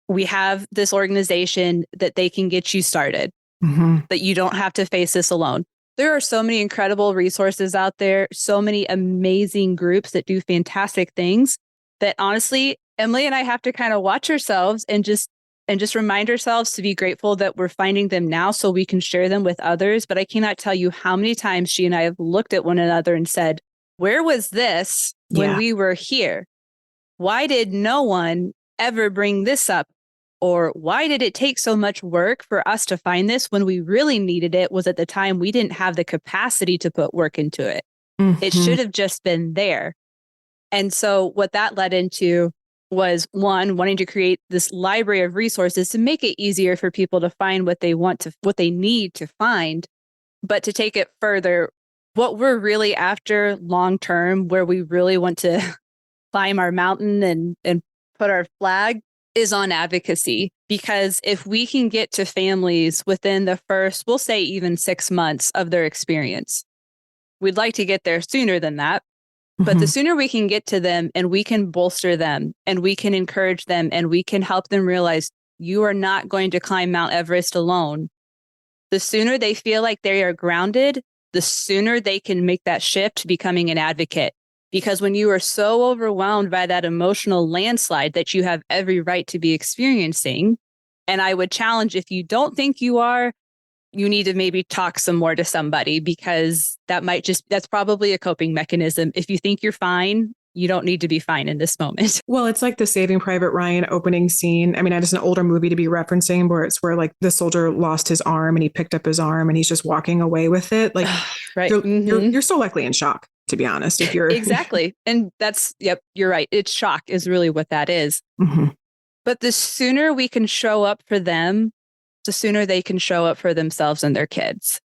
We have this organization that they can get you started, that you don't have to face this alone. There are so many incredible resources out there, so many amazing groups that do fantastic things, that honestly, Emily and I have to kind of watch ourselves and just remind ourselves to be grateful that we're finding them now so we can share them with others. But I cannot tell you how many times she and I have looked at one another and said, where was this when we were here? Why did no one ever bring this up? Or why did it take so much work for us to find this when we really needed it was at the time we didn't have the capacity to put work into it. It should have just been there. And so what that led into was, one, wanting to create this library of resources to make it easier for people to find what they need to find, but to take it further, what we're really after long term, where we really want to climb our mountain and put our flag, is on advocacy. Because if we can get to families within the first, we'll say even 6 months of their experience, we'd like to get there sooner than that. But the sooner we can get to them and we can bolster them and we can encourage them and we can help them realize you are not going to climb Mount Everest alone, the sooner they feel like they are grounded, the sooner they can make that shift to becoming an advocate. Because when you are so overwhelmed by that emotional landslide that you have every right to be experiencing, and I would challenge, if you don't think you are, you need to maybe talk some more to somebody, because that's probably a coping mechanism. If you think you're fine, you don't need to be fine in this moment. Well, it's like the Saving Private Ryan opening scene. I mean, it's an older movie to be referencing, where like the soldier lost his arm and he picked up his arm and he's just walking away with it. Like, right. You're so likely in shock, to be honest, if you're exactly. And you're right. It's shock is really what that is. But the sooner we can show up for them, the sooner they can show up for themselves and their kids.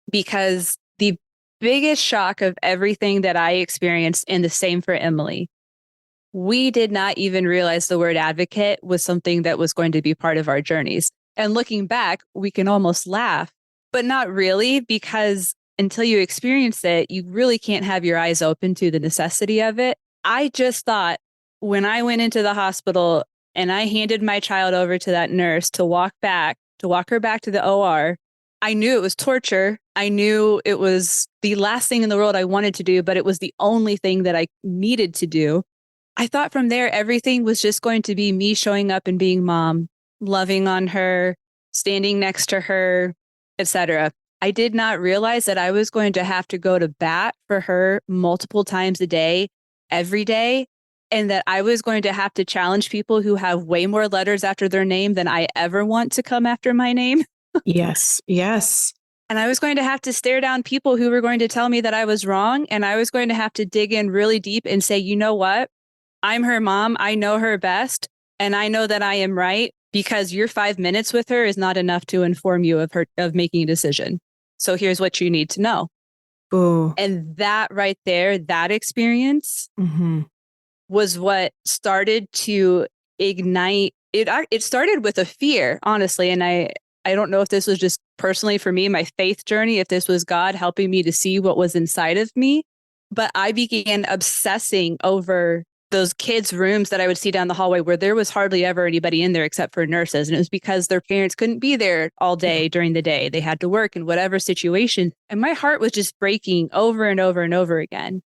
Because the biggest shock of everything that I experienced, and the same for Emily, we did not even realize the word advocate was something that was going to be part of our journeys. And looking back, we can almost laugh, but not really, because until you experience it, you really can't have your eyes open to the necessity of it. I just thought when I went into the hospital and I handed my child over to that nurse to walk her back to the OR, I knew it was torture. I knew it was the last thing in the world I wanted to do, but it was the only thing that I needed to do. I thought from there, everything was just going to be me showing up and being mom, loving on her, standing next to her, etc. I did not realize that I was going to have to go to bat for her multiple times a day, every day, and that I was going to have to challenge people who have way more letters after their name than I ever want to come after my name. Yes. Yes. And I was going to have to stare down people who were going to tell me that I was wrong. And I was going to have to dig in really deep and say, you know what? I'm her mom. I know her best. And I know that I am right, because your 5 minutes with her is not enough to inform you of making a decision. So here's what you need to know. Ooh. And that right there, that experience was what started to ignite it. It started with a fear, honestly. And I don't know if this was just personally for me, my faith journey, if this was God helping me to see what was inside of me. But I began obsessing over those kids' rooms that I would see down the hallway where there was hardly ever anybody in there except for nurses. And it was because their parents couldn't be there all day during the day. They had to work in whatever situation. And my heart was just breaking over and over and over again.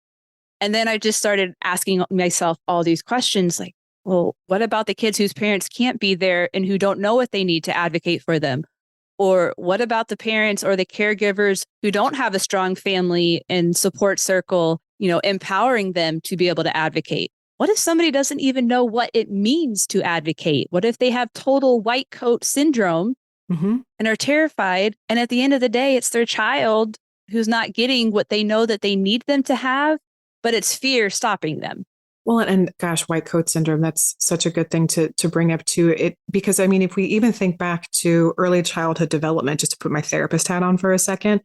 And then I just started asking myself all these questions like, well, what about the kids whose parents can't be there and who don't know what they need to advocate for them? Or what about the parents or the caregivers who don't have a strong family and support circle, empowering them to be able to advocate? What if somebody doesn't even know what it means to advocate? What if they have total white coat syndrome and are terrified? And at the end of the day, it's their child who's not getting what they know that they need them to have, but it's fear stopping them. Well, and gosh, white coat syndrome, that's such a good thing to bring up too. It, because I mean, if we even think back to early childhood development, just to put my therapist hat on for a second,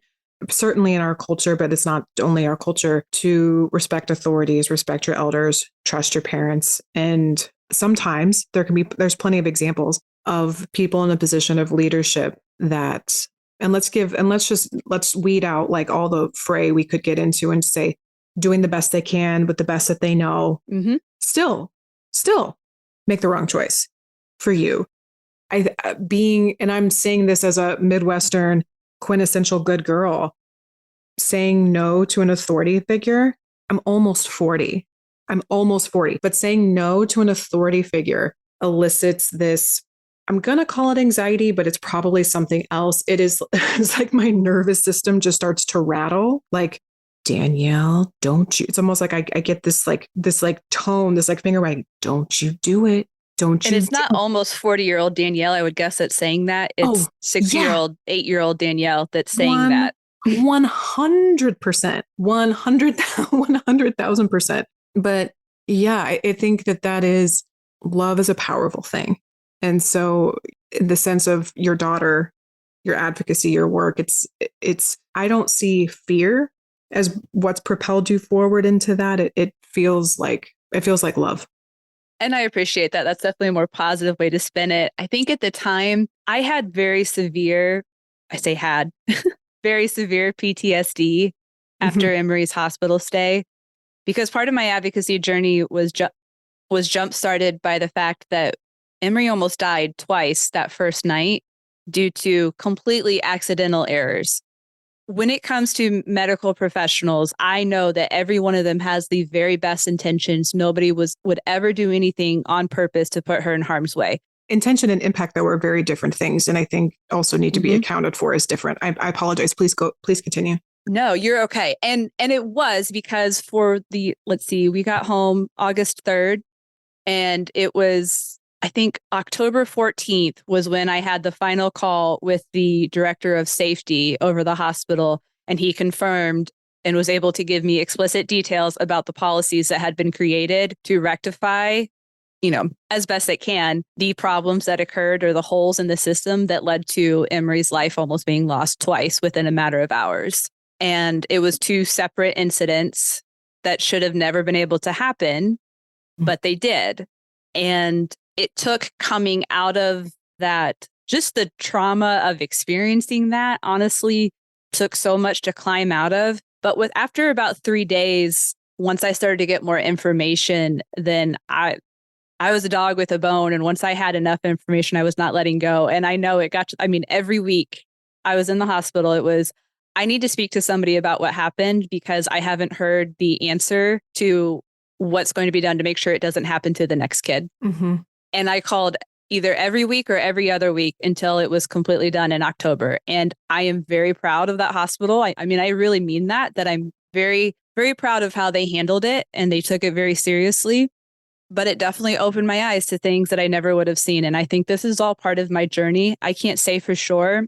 certainly in our culture, but it's not only our culture, to respect authorities, respect your elders, trust your parents. And sometimes there's plenty of examples of people in a position of leadership that, and let's weed out like all the fray we could get into and say, doing the best they can with the best that they know, still make the wrong choice for you. And I'm saying this as a Midwestern quintessential good girl, saying no to an authority figure. I'm almost 40, but saying no to an authority figure elicits this, I'm going to call it anxiety, but it's probably something else. It's like my nervous system just starts to rattle. Like, Danielle, don't you? It's almost like I get this tone, this like finger wagging. Don't you do it? Don't you? And it's not almost 40-year-old Danielle, I would guess, that's saying that. It's 6-year-old, 8-year-old Danielle that's saying that. 100%, 100,000%. But yeah, I think that is, love is a powerful thing. And so in the sense of your daughter, your advocacy, your work, I don't see fear as what's propelled you forward into that. It feels like love. And I appreciate that. That's definitely a more positive way to spin it. I think at the time I had very severe PTSD after Emery's hospital stay, because part of my advocacy journey was jump started by the fact that Emery almost died twice that first night due to completely accidental errors. When it comes to medical professionals, I know that every one of them has the very best intentions. Nobody would ever do anything on purpose to put her in harm's way. Intention and impact, though, are very different things, and I think also need to be accounted for as different. I apologize. Please continue. No, you're okay. And it was because we got home August 3rd, and it was, I think October 14th was when I had the final call with the director of safety over the hospital, and he confirmed and was able to give me explicit details about the policies that had been created to rectify, as best it can, the problems that occurred or the holes in the system that led to Emery's life almost being lost twice within a matter of hours. And it was 2 separate incidents that should have never been able to happen, but they did. And it took coming out of that, just the trauma of experiencing that, honestly, took so much to climb out of. But after about 3 days, once I started to get more information, then I was a dog with a bone. And once I had enough information, I was not letting go. And I know it got every week I was in the hospital, it was, I need to speak to somebody about what happened because I haven't heard the answer to what's going to be done to make sure it doesn't happen to the next kid. And I called either every week or every other week until it was completely done in October. And I am very proud of that hospital. I mean, I really mean that I'm very, very proud of how they handled it and they took it very seriously. But it definitely opened my eyes to things that I never would have seen. And I think this is all part of my journey. I can't say for sure,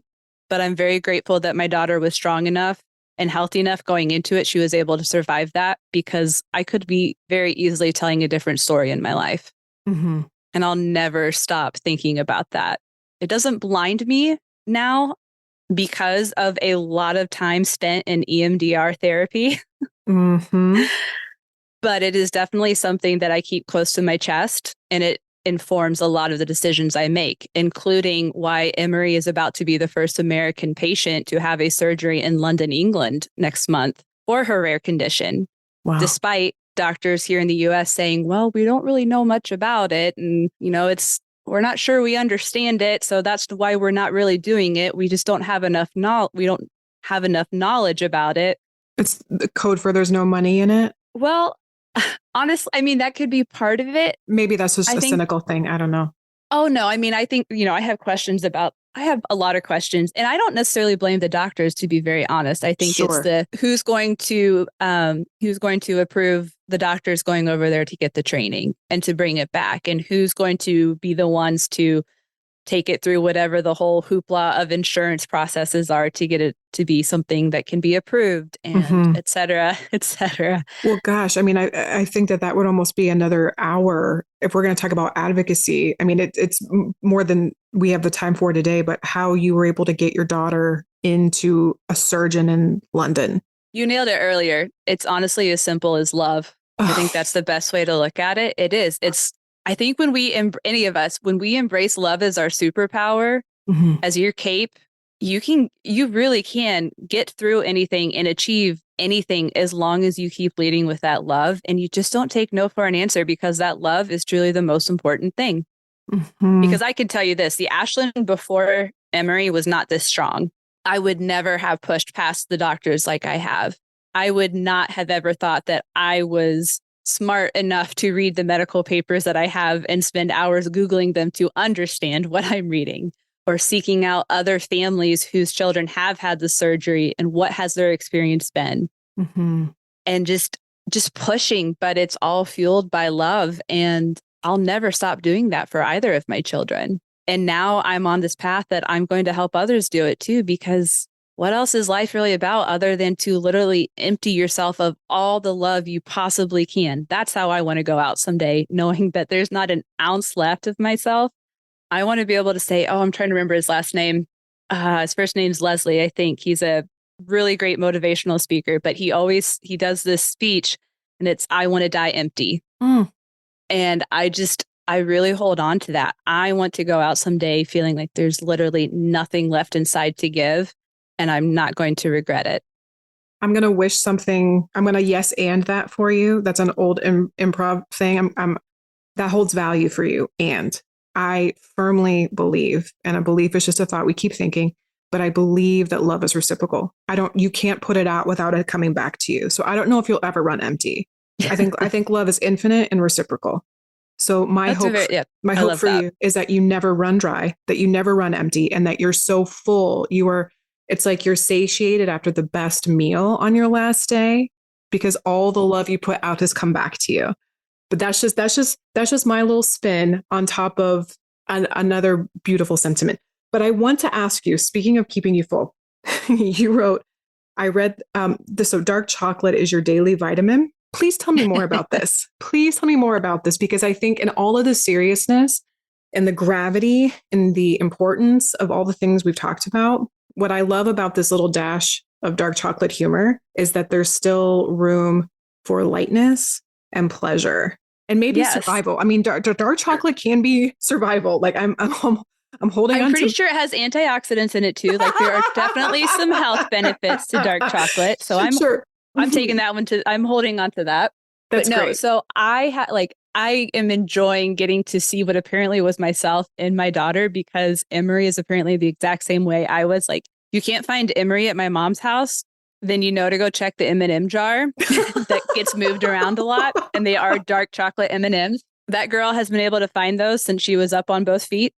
but I'm very grateful that my daughter was strong enough and healthy enough going into it. She was able to survive that because I could be very easily telling a different story in my life. Mm-hmm. And I'll never stop thinking about that. It doesn't blind me now because of a lot of time spent in EMDR therapy. Mm-hmm. But it is definitely something that I keep close to my chest, and it informs a lot of the decisions I make, including why Emery is about to be the first American patient to have a surgery in London, England next month for her rare condition. Wow. Despite doctors here in the US saying, well, we don't really know much about it. And, we're not sure we understand it. So that's why we're not really doing it. We just don't have enough we don't have enough knowledge about it. It's the code for there's no money in it. Well, honestly, I mean, that could be part of it. Maybe that's just a cynical thing. I don't know. Oh, no. I mean, I think, I have a lot of questions, and I don't necessarily blame the doctors, to be very honest. I think Sure. It's who's going to approve the doctors going over there to get the training and to bring it back, and who's going to be the ones to take it through whatever the whole hoopla of insurance processes are to get it to be something that can be approved and et cetera, et cetera. Well, gosh, I mean, I think that would almost be another hour if we're going to talk about advocacy. I mean, it's more than we have the time for today, but how you were able to get your daughter into a surgeon in London. You nailed it earlier. It's honestly as simple as love. I think that's the best way to look at it. It is. I think when when we embrace love as our superpower, as your cape, you really can get through anything and achieve anything as long as you keep leading with that love. And you just don't take no for an answer, because that love is truly the most important thing. Because I can tell you this, the Ashlyn before Emery was not this strong. I would never have pushed past the doctors like I have. I would not have ever thought that I was smart enough to read the medical papers that I have and spend hours Googling them to understand what I'm reading, or seeking out other families whose children have had the surgery and what has their experience been. And just pushing, but it's all fueled by love. And I'll never stop doing that for either of my children. And now I'm on this path that I'm going to help others do it too, because what else is life really about other than to literally empty yourself of all the love you possibly can? That's how I want to go out someday, knowing that there's not an ounce left of myself. I want to be able to say, oh, I'm trying to remember his last name. His first name's Leslie, I think. He's a really great motivational speaker, but he does this speech, and it's, I want to die empty. And I really hold on to that. I want to go out someday feeling like there's literally nothing left inside to give, and I'm not going to regret it. I'm going to wish something. I'm going to yes and that for you. That's an old improv thing. That holds value for you. And I firmly believe, and a belief is just a thought we keep thinking, but I believe that love is reciprocal. You can't put it out without it coming back to you. So I don't know if you'll ever run empty. I think love is infinite and reciprocal. So my hope for you is that you never run dry, that you never run empty, and that you're so full. It's like you're satiated after the best meal on your last day, because all the love you put out has come back to you. But that's just my little spin on top of another beautiful sentiment. But I want to ask you, speaking of keeping you full, you wrote, I read this. So dark chocolate is your daily vitamin. Please tell me more about this. Please tell me more about this, because I think in all of the seriousness and the gravity and the importance of all the things we've talked about, what I love about this little dash of dark chocolate humor is that there's still room for lightness and pleasure and maybe survival. I mean, dark chocolate can be survival. Like I'm holding on. I'm pretty sure it has antioxidants in it too. Like there are definitely some health benefits to dark chocolate. So I'm taking that one I'm holding on to that. That's great. So I am enjoying getting to see what apparently was myself in my daughter, because Emery is apparently the exact same way I was. Like, you can't find Emery at my mom's house, then you know to go check the M&M jar that gets moved around a lot, and they are dark chocolate M&Ms. That girl has been able to find those since she was up on both feet.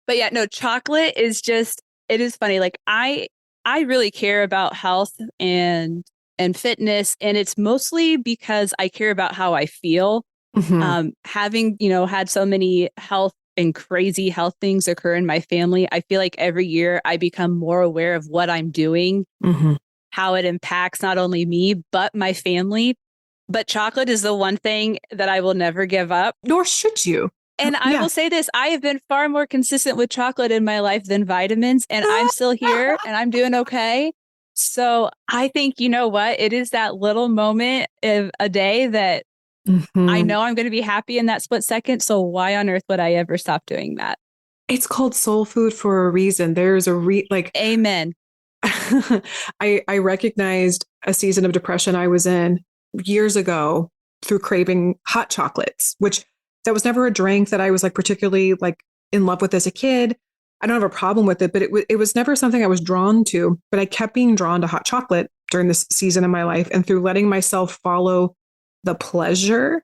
But yeah, no, chocolate is just, it is funny. Like I really care about health and fitness. And it's mostly because I care about how I feel. Having, had so many health and crazy health things occur in my family, I feel like every year I become more aware of what I'm doing, how it impacts not only me, but my family. But chocolate is the one thing that I will never give up. Nor should you. And I will say this, I have been far more consistent with chocolate in my life than vitamins, and I'm still here and I'm doing okay. So I think, you know what? It is that little moment of a day that I know I'm going to be happy in that split second. So why on earth would I ever stop doing that? It's called soul food for a reason. There's a amen. I recognized a season of depression I was in years ago through craving hot chocolates, which that was never a drink that I was like particularly like in love with as a kid. I don't have a problem with it, but it was never something I was drawn to. But I kept being drawn to hot chocolate during this season of my life, and through letting myself follow the pleasure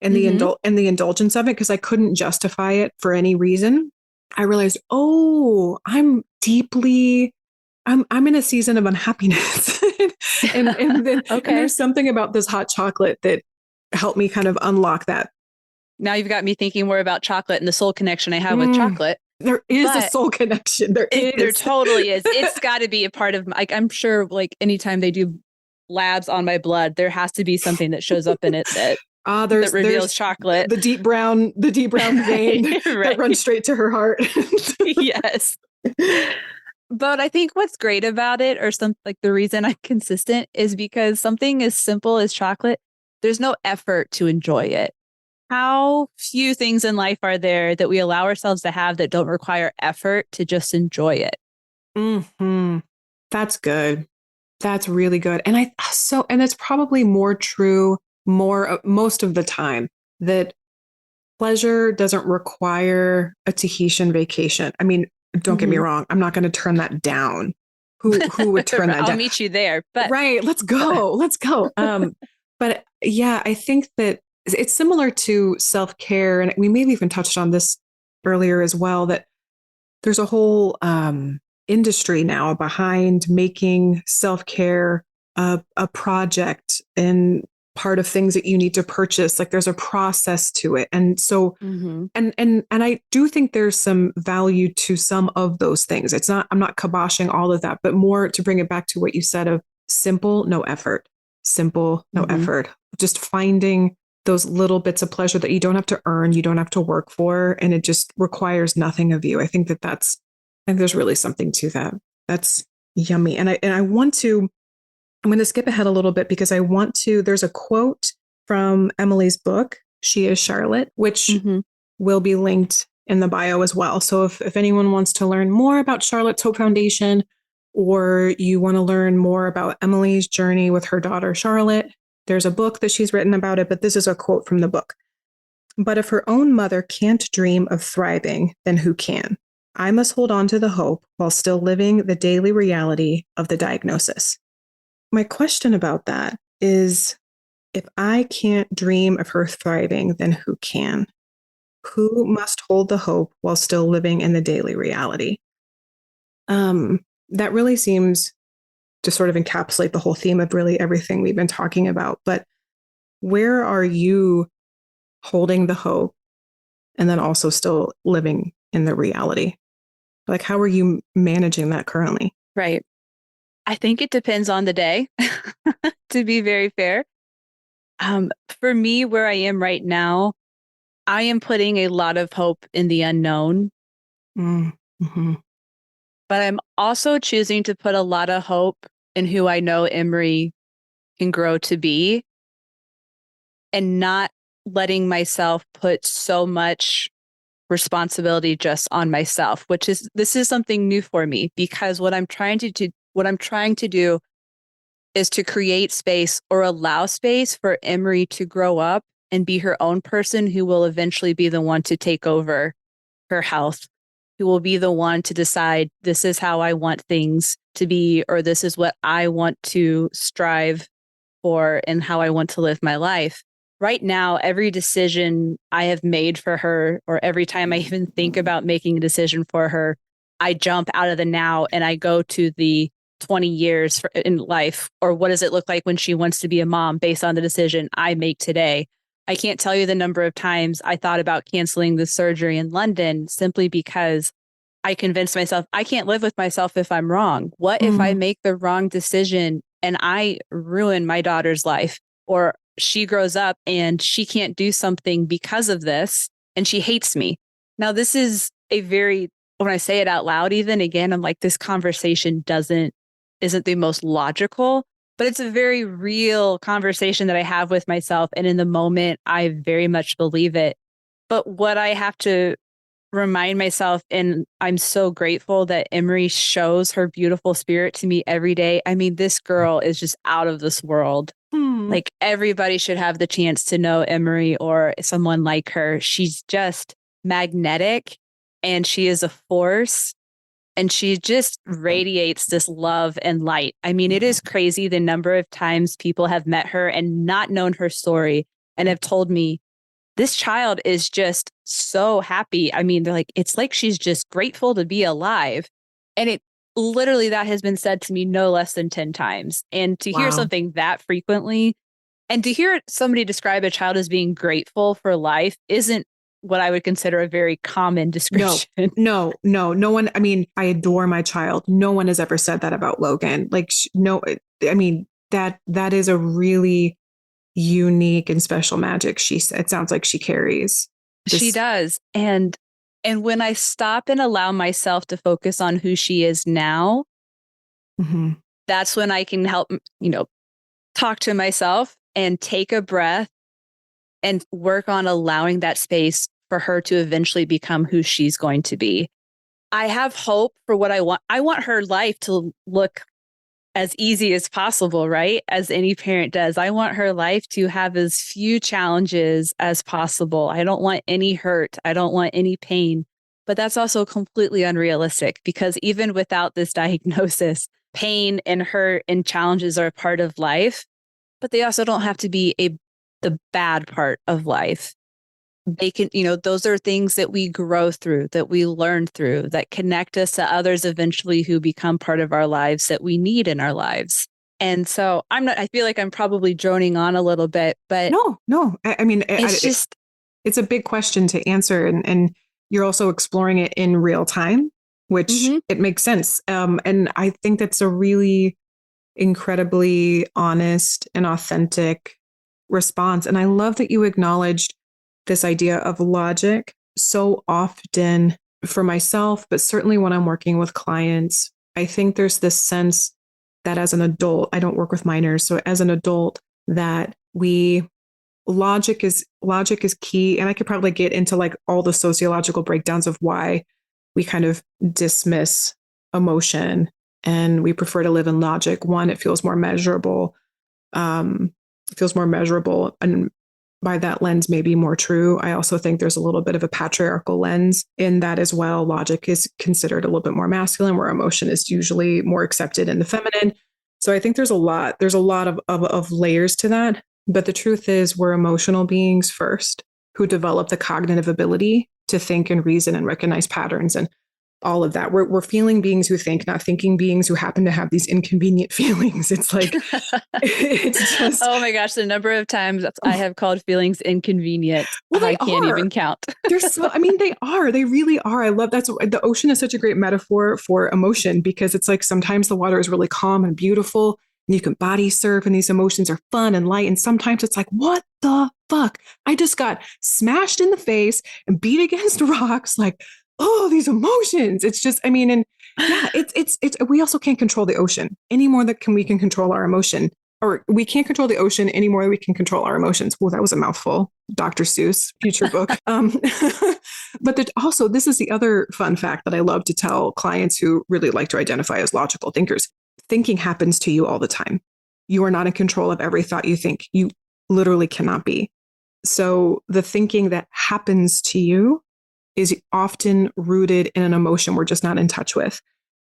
and the indulgence of it, because I couldn't justify it for any reason, I realized, I'm in a season of unhappiness. and then and there's something about this hot chocolate that helped me kind of unlock that. Now you've got me thinking more about chocolate and the soul connection I have with chocolate. There is a soul connection. There totally is. It's got to be a part of, like, I'm sure, like, anytime they do labs on my blood, there has to be something that shows up in it that reveals chocolate. The deep brown vein that runs straight to her heart. Yes. But I think what's great about it, or the reason I'm consistent, is because something as simple as chocolate, there's no effort to enjoy it. How few things in life are there that we allow ourselves to have that don't require effort to just enjoy it? That's good. That's really good. And it's probably more true most of the time that pleasure doesn't require a Tahitian vacation. I mean, don't get me wrong. I'm not going to turn that down. Who would turn that down? I'll meet you there. But right. Let's go. Let's go. But yeah, I think that it's similar to self-care. And we maybe even touched on this earlier as well, that there's a whole industry now behind making self-care a project and part of things that you need to purchase. Like there's a process to it. And so, and I do think there's some value to some of those things. I'm not kiboshing all of that, but more to bring it back to what you said of simple, no effort, effort, just finding those little bits of pleasure that you don't have to earn, you don't have to work for, and it just requires nothing of you. I think there's really something to that. That's yummy. And I'm going to skip ahead a little bit because there's a quote from Emily's book, She is Charlotte, which will be linked in the bio as well. So if anyone wants to learn more about Charlotte's Hope Foundation, or you want to learn more about Emily's journey with her daughter, Charlotte, there's a book that she's written about it, but this is a quote from the book. "But if her own mother can't dream of thriving, then who can? I must hold on to the hope while still living the daily reality of the diagnosis." My question about that is, if I can't dream of her thriving, then who can? Who must hold the hope while still living in the daily reality? That really seems to sort of encapsulate the whole theme of really everything we've been talking about. But where are you holding the hope and then also still living in the reality? Like, how are you managing that currently? Right. I think it depends on the day, to be very fair. For me, where I am right now, I am putting a lot of hope in the unknown. But I'm also choosing to put a lot of hope in who I know Emery can grow to be, and not letting myself put so much responsibility just on myself, this is something new for me, because what I'm trying to do is to create space, or allow space for Emery to grow up and be her own person, who will eventually be the one to take over her health, who will be the one to decide, this is how I want things to be, or this is what I want to strive for and how I want to live my life. right now, every decision I have made for her, or every time I even think about making a decision for her, I jump out of the now and I go to the 20 years in life, or what does it look like when she wants to be a mom based on the decision I make today. I can't tell you the number of times I thought about canceling the surgery in London simply because I convinced myself I can't live with myself if I'm wrong. What if I make the wrong decision and I ruin my daughter's life, or she grows up and she can't do something because of this and she hates me? Now, this is a very, when I say it out loud, even again, I'm like, this conversation isn't the most logical, but it's a very real conversation that I have with myself. And in the moment, I very much believe it. But what I have to remind myself, and I'm so grateful that Emery shows her beautiful spirit to me every day. I mean, this girl is just out of this world. Like, everybody should have the chance to know Emery or someone like her. She's just magnetic and she is a force. And she just radiates this love and light. I mean, it is crazy the number of times people have met her and not known her story and have told me, this child is just so happy. I mean, they're like, it's like she's just grateful to be alive. And it literally, that has been said to me no less than 10 times. And to hear something that frequently, and to hear somebody describe a child as being grateful for life isn't what I would consider a very common description. No one. I mean, I adore my child. No one has ever said that about Logan. Like, no, I mean, that is a really unique and special magic. It sounds like she carries. She does. And when I stop and allow myself to focus on who she is now, that's when I can help, talk to myself and take a breath and work on allowing that space for her to eventually become who she's going to be. I have hope for what I want. I want her life to look as easy as possible, right? As any parent does. I want her life to have as few challenges as possible. I don't want any hurt. I don't want any pain. But that's also completely unrealistic, because even without this diagnosis, pain and hurt and challenges are a part of life, but they also don't have to be the bad part of life. They can, those are things that we grow through, that we learn through, that connect us to others eventually who become part of our lives that we need in our lives. And so I feel like I'm probably droning on a little bit, but no. I mean, it's a big question to answer. And you're also exploring it in real time, which it makes sense. And I think that's a really incredibly honest and authentic response. And I love that you acknowledged this idea of logic. So often for myself, but certainly when I'm working with clients, I think there's this sense that as an adult, I don't work with minors. So as an adult, that logic is key. And I could probably get into like all the sociological breakdowns of why we kind of dismiss emotion and we prefer to live in logic. One, it feels more measurable. And by that lens, maybe more true. I also think there's a little bit of a patriarchal lens in that as well. Logic is considered a little bit more masculine, where emotion is usually more accepted in the feminine. So I think there's a lot of layers to that. But the truth is, we're emotional beings first, who develop the cognitive ability to think and reason and recognize patterns and all of that. We're feeling beings who think, not thinking beings who happen to have these inconvenient feelings. It's like, it's just. Oh my gosh, the number of times I have called feelings inconvenient. Well, I can't even count. They are. They really are. I love that's the ocean is such a great metaphor for emotion, because it's like sometimes the water is really calm and beautiful and you can body surf and these emotions are fun and light. And sometimes it's like, what the fuck? I just got smashed in the face and beat against rocks. Like, oh, these emotions. It's just, I mean, and yeah, it's, we also can't control the ocean any more than we can control our emotion, or we can't control the ocean any more than we can control our emotions. Well, that was a mouthful. Dr. Seuss, future book. But also, this is the other fun fact that I love to tell clients who really like to identify as logical thinkers. Thinking happens to you all the time. You are not in control of every thought you think. You literally cannot be. So the thinking that happens to you is often rooted in an emotion we're just not in touch with.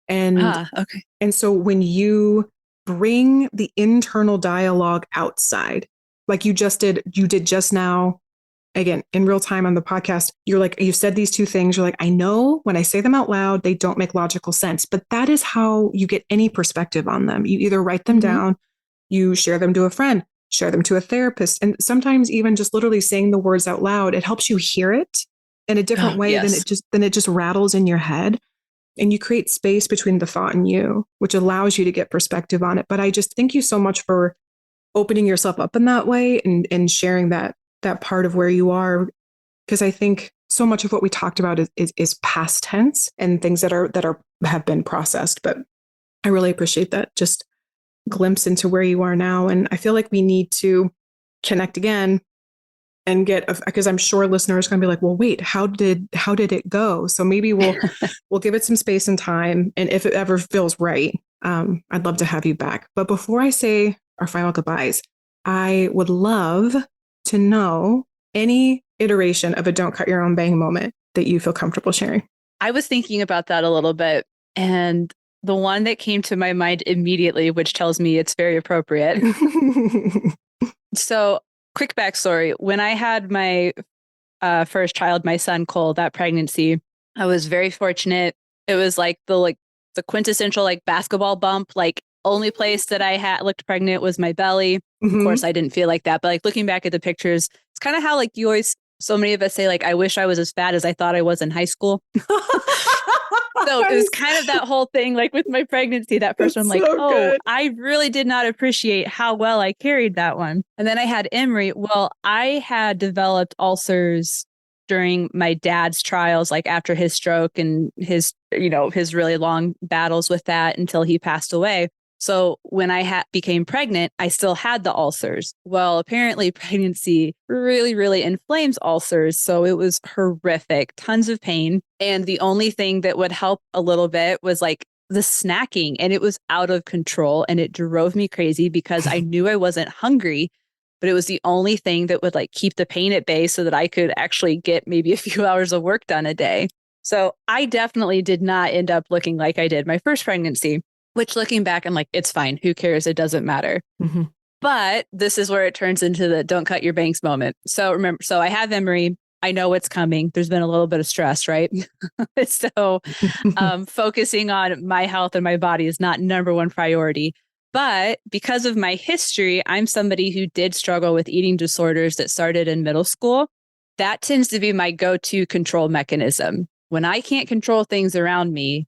And, and so when you bring the internal dialogue outside, like you did just now, again, in real time on the podcast, you're like, you said these two things. You're like, I know when I say them out loud, they don't make logical sense, but that is how you get any perspective on them. You either write them down, you share them to a friend, share them to a therapist. And sometimes even just literally saying the words out loud, it helps you hear it in a different way than it just rattles in your head. And you create space between the thought and you, which allows you to get perspective on it. But I just thank you so much for opening yourself up in that way and sharing that part of where you are. Because I think so much of what we talked about is past tense and things that have been processed. But I really appreciate that just glimpse into where you are now. And I feel like we need to connect again and because I'm sure listeners are going to be like, well, wait, how did it go? So maybe we'll give it some space and time. And if it ever feels right, I'd love to have you back. But before I say our final goodbyes, I would love to know any iteration of a don't cut your own bang moment that you feel comfortable sharing. I was thinking about that a little bit. And the one that came to my mind immediately, which tells me it's very appropriate. So quick backstory. When I had my first child, my son, Cole, that pregnancy, I was very fortunate. It was like the quintessential like basketball bump, like only place that I had looked pregnant was my belly. Of course, I didn't feel like that. But like looking back at the pictures, it's kind of how like you always, so many of us say like, I wish I was as fat as I thought I was in high school. So it was kind of that whole thing, like with my pregnancy, that first one, like, good. I really did not appreciate how well I carried that one. And then I had Emery. Well, I had developed ulcers during my dad's trials, like after his stroke and his really long battles with that until he passed away. So when I became pregnant, I still had the ulcers. Well, apparently pregnancy really, really inflames ulcers. So it was horrific, tons of pain. And the only thing that would help a little bit was like the snacking, and it was out of control and it drove me crazy because I knew I wasn't hungry, but it was the only thing that would like keep the pain at bay so that I could actually get maybe a few hours of work done a day. So I definitely did not end up looking like I did my first pregnancy. Which looking back, I'm like, it's fine. Who cares? It doesn't matter. But this is where it turns into the don't cut your banks moment. So remember, I have Emery. I know what's coming. There's been a little bit of stress, right? So focusing on my health and my body is not number one priority. But because of my history, I'm somebody who did struggle with eating disorders that started in middle school. That tends to be my go-to control mechanism. When I can't control things around me,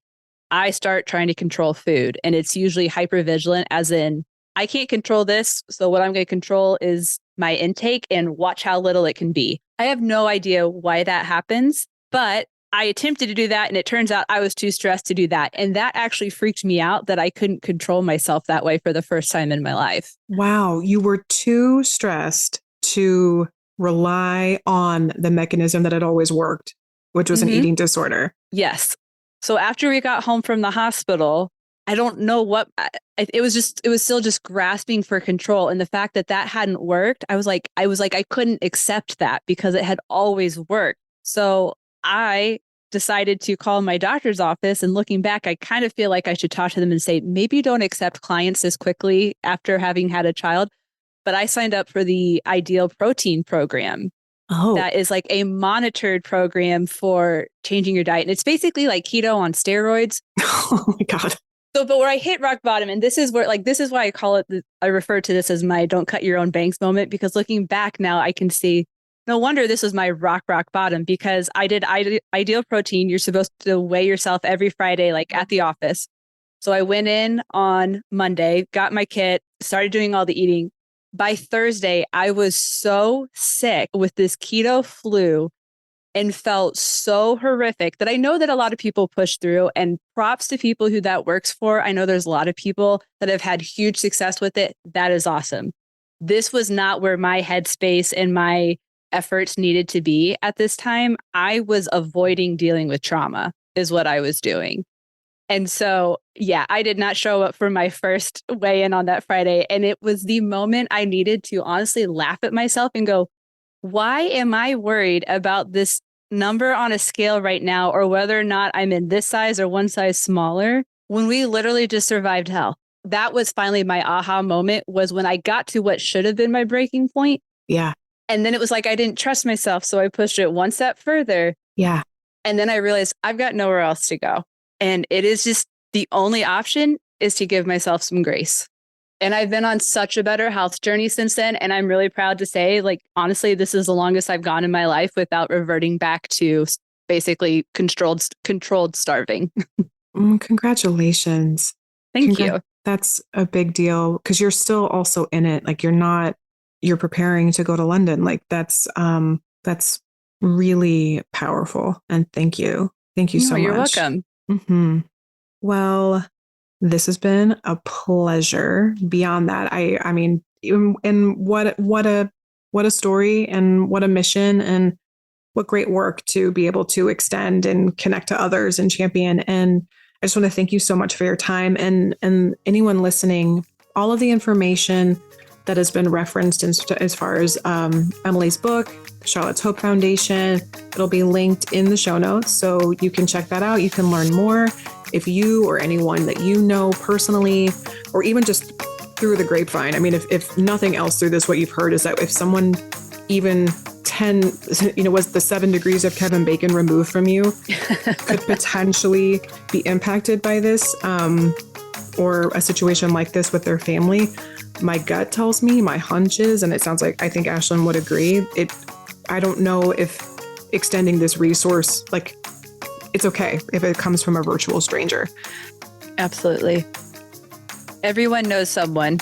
I start trying to control food, and it's usually hypervigilant, as in I can't control this. So what I'm going to control is my intake and watch how little it can be. I have no idea why that happens, but I attempted to do that. And it turns out I was too stressed to do that. And that actually freaked me out that I couldn't control myself that way for the first time in my life. Wow. You were too stressed to rely on the mechanism that had always worked, which was an eating disorder. Yes. So after we got home from the hospital, I don't know what, it was still just grasping for control. And the fact that hadn't worked, I was like, I couldn't accept that because it had always worked. So I decided to call my doctor's office, and looking back, I kind of feel like I should talk to them and say, maybe don't accept clients this quickly after having had a child. But I signed up for the Ideal Protein program. Oh, that is like a monitored program for changing your diet. And it's basically like keto on steroids. Oh my God. So, but where I hit rock bottom, and this is why I call it, I refer to this as my don't cut your own banks moment, because looking back now, I can see, no wonder this was my rock bottom, because I did Ideal Protein. You're supposed to weigh yourself every Friday, like at the office. So I went in on Monday, got my kit, started doing all the eating. By Thursday, I was so sick with this keto flu and felt so horrific that I know that a lot of people push through, and props to people who that works for. I know there's a lot of people that have had huge success with it. That is awesome. This was not where my headspace and my efforts needed to be at this time. I was avoiding dealing with trauma is what I was doing. And so, yeah, I did not show up for my first weigh-in on that Friday. And it was the moment I needed to honestly laugh at myself and go, why am I worried about this number on a scale right now, or whether or not I'm in this size or one size smaller, when we literally just survived hell? that was finally my aha moment, was when I got to what should have been my breaking point. Yeah. And then it was like, I didn't trust myself. So I pushed it one step further. Yeah. And then I realized I've got nowhere else to go. And it is just the only option is to give myself some grace. And I've been on such a better health journey since then. And I'm really proud to say, like, honestly, this is the longest I've gone in my life without reverting back to basically controlled starving. Congratulations. Thank you. That's a big deal because you're still also in it. Like you're preparing to go to London. Like that's really powerful. And thank you. Thank you so much. You're welcome. Mm-hmm. Well, this has been a pleasure. Beyond that, I mean, and what a story and what a mission and what great work to be able to extend and connect to others and champion. And I just want to thank you so much for your time and anyone listening. All of the information that has been referenced as far as Emily's book, Charlotte's Hope Foundation, it'll be linked in the show notes. So you can check that out. You can learn more. If you or anyone that you know personally, or even just through the grapevine, I mean, if nothing else through this, what you've heard is that if someone even 10, was the 7 degrees of Kevin Bacon removed from you, could potentially be impacted by this, or a situation like this with their family. My gut tells me, my hunches, and it sounds like I think Ashlyn would agree. I don't know if extending this resource, like, it's okay if it comes from a virtual stranger. Absolutely. Everyone knows someone.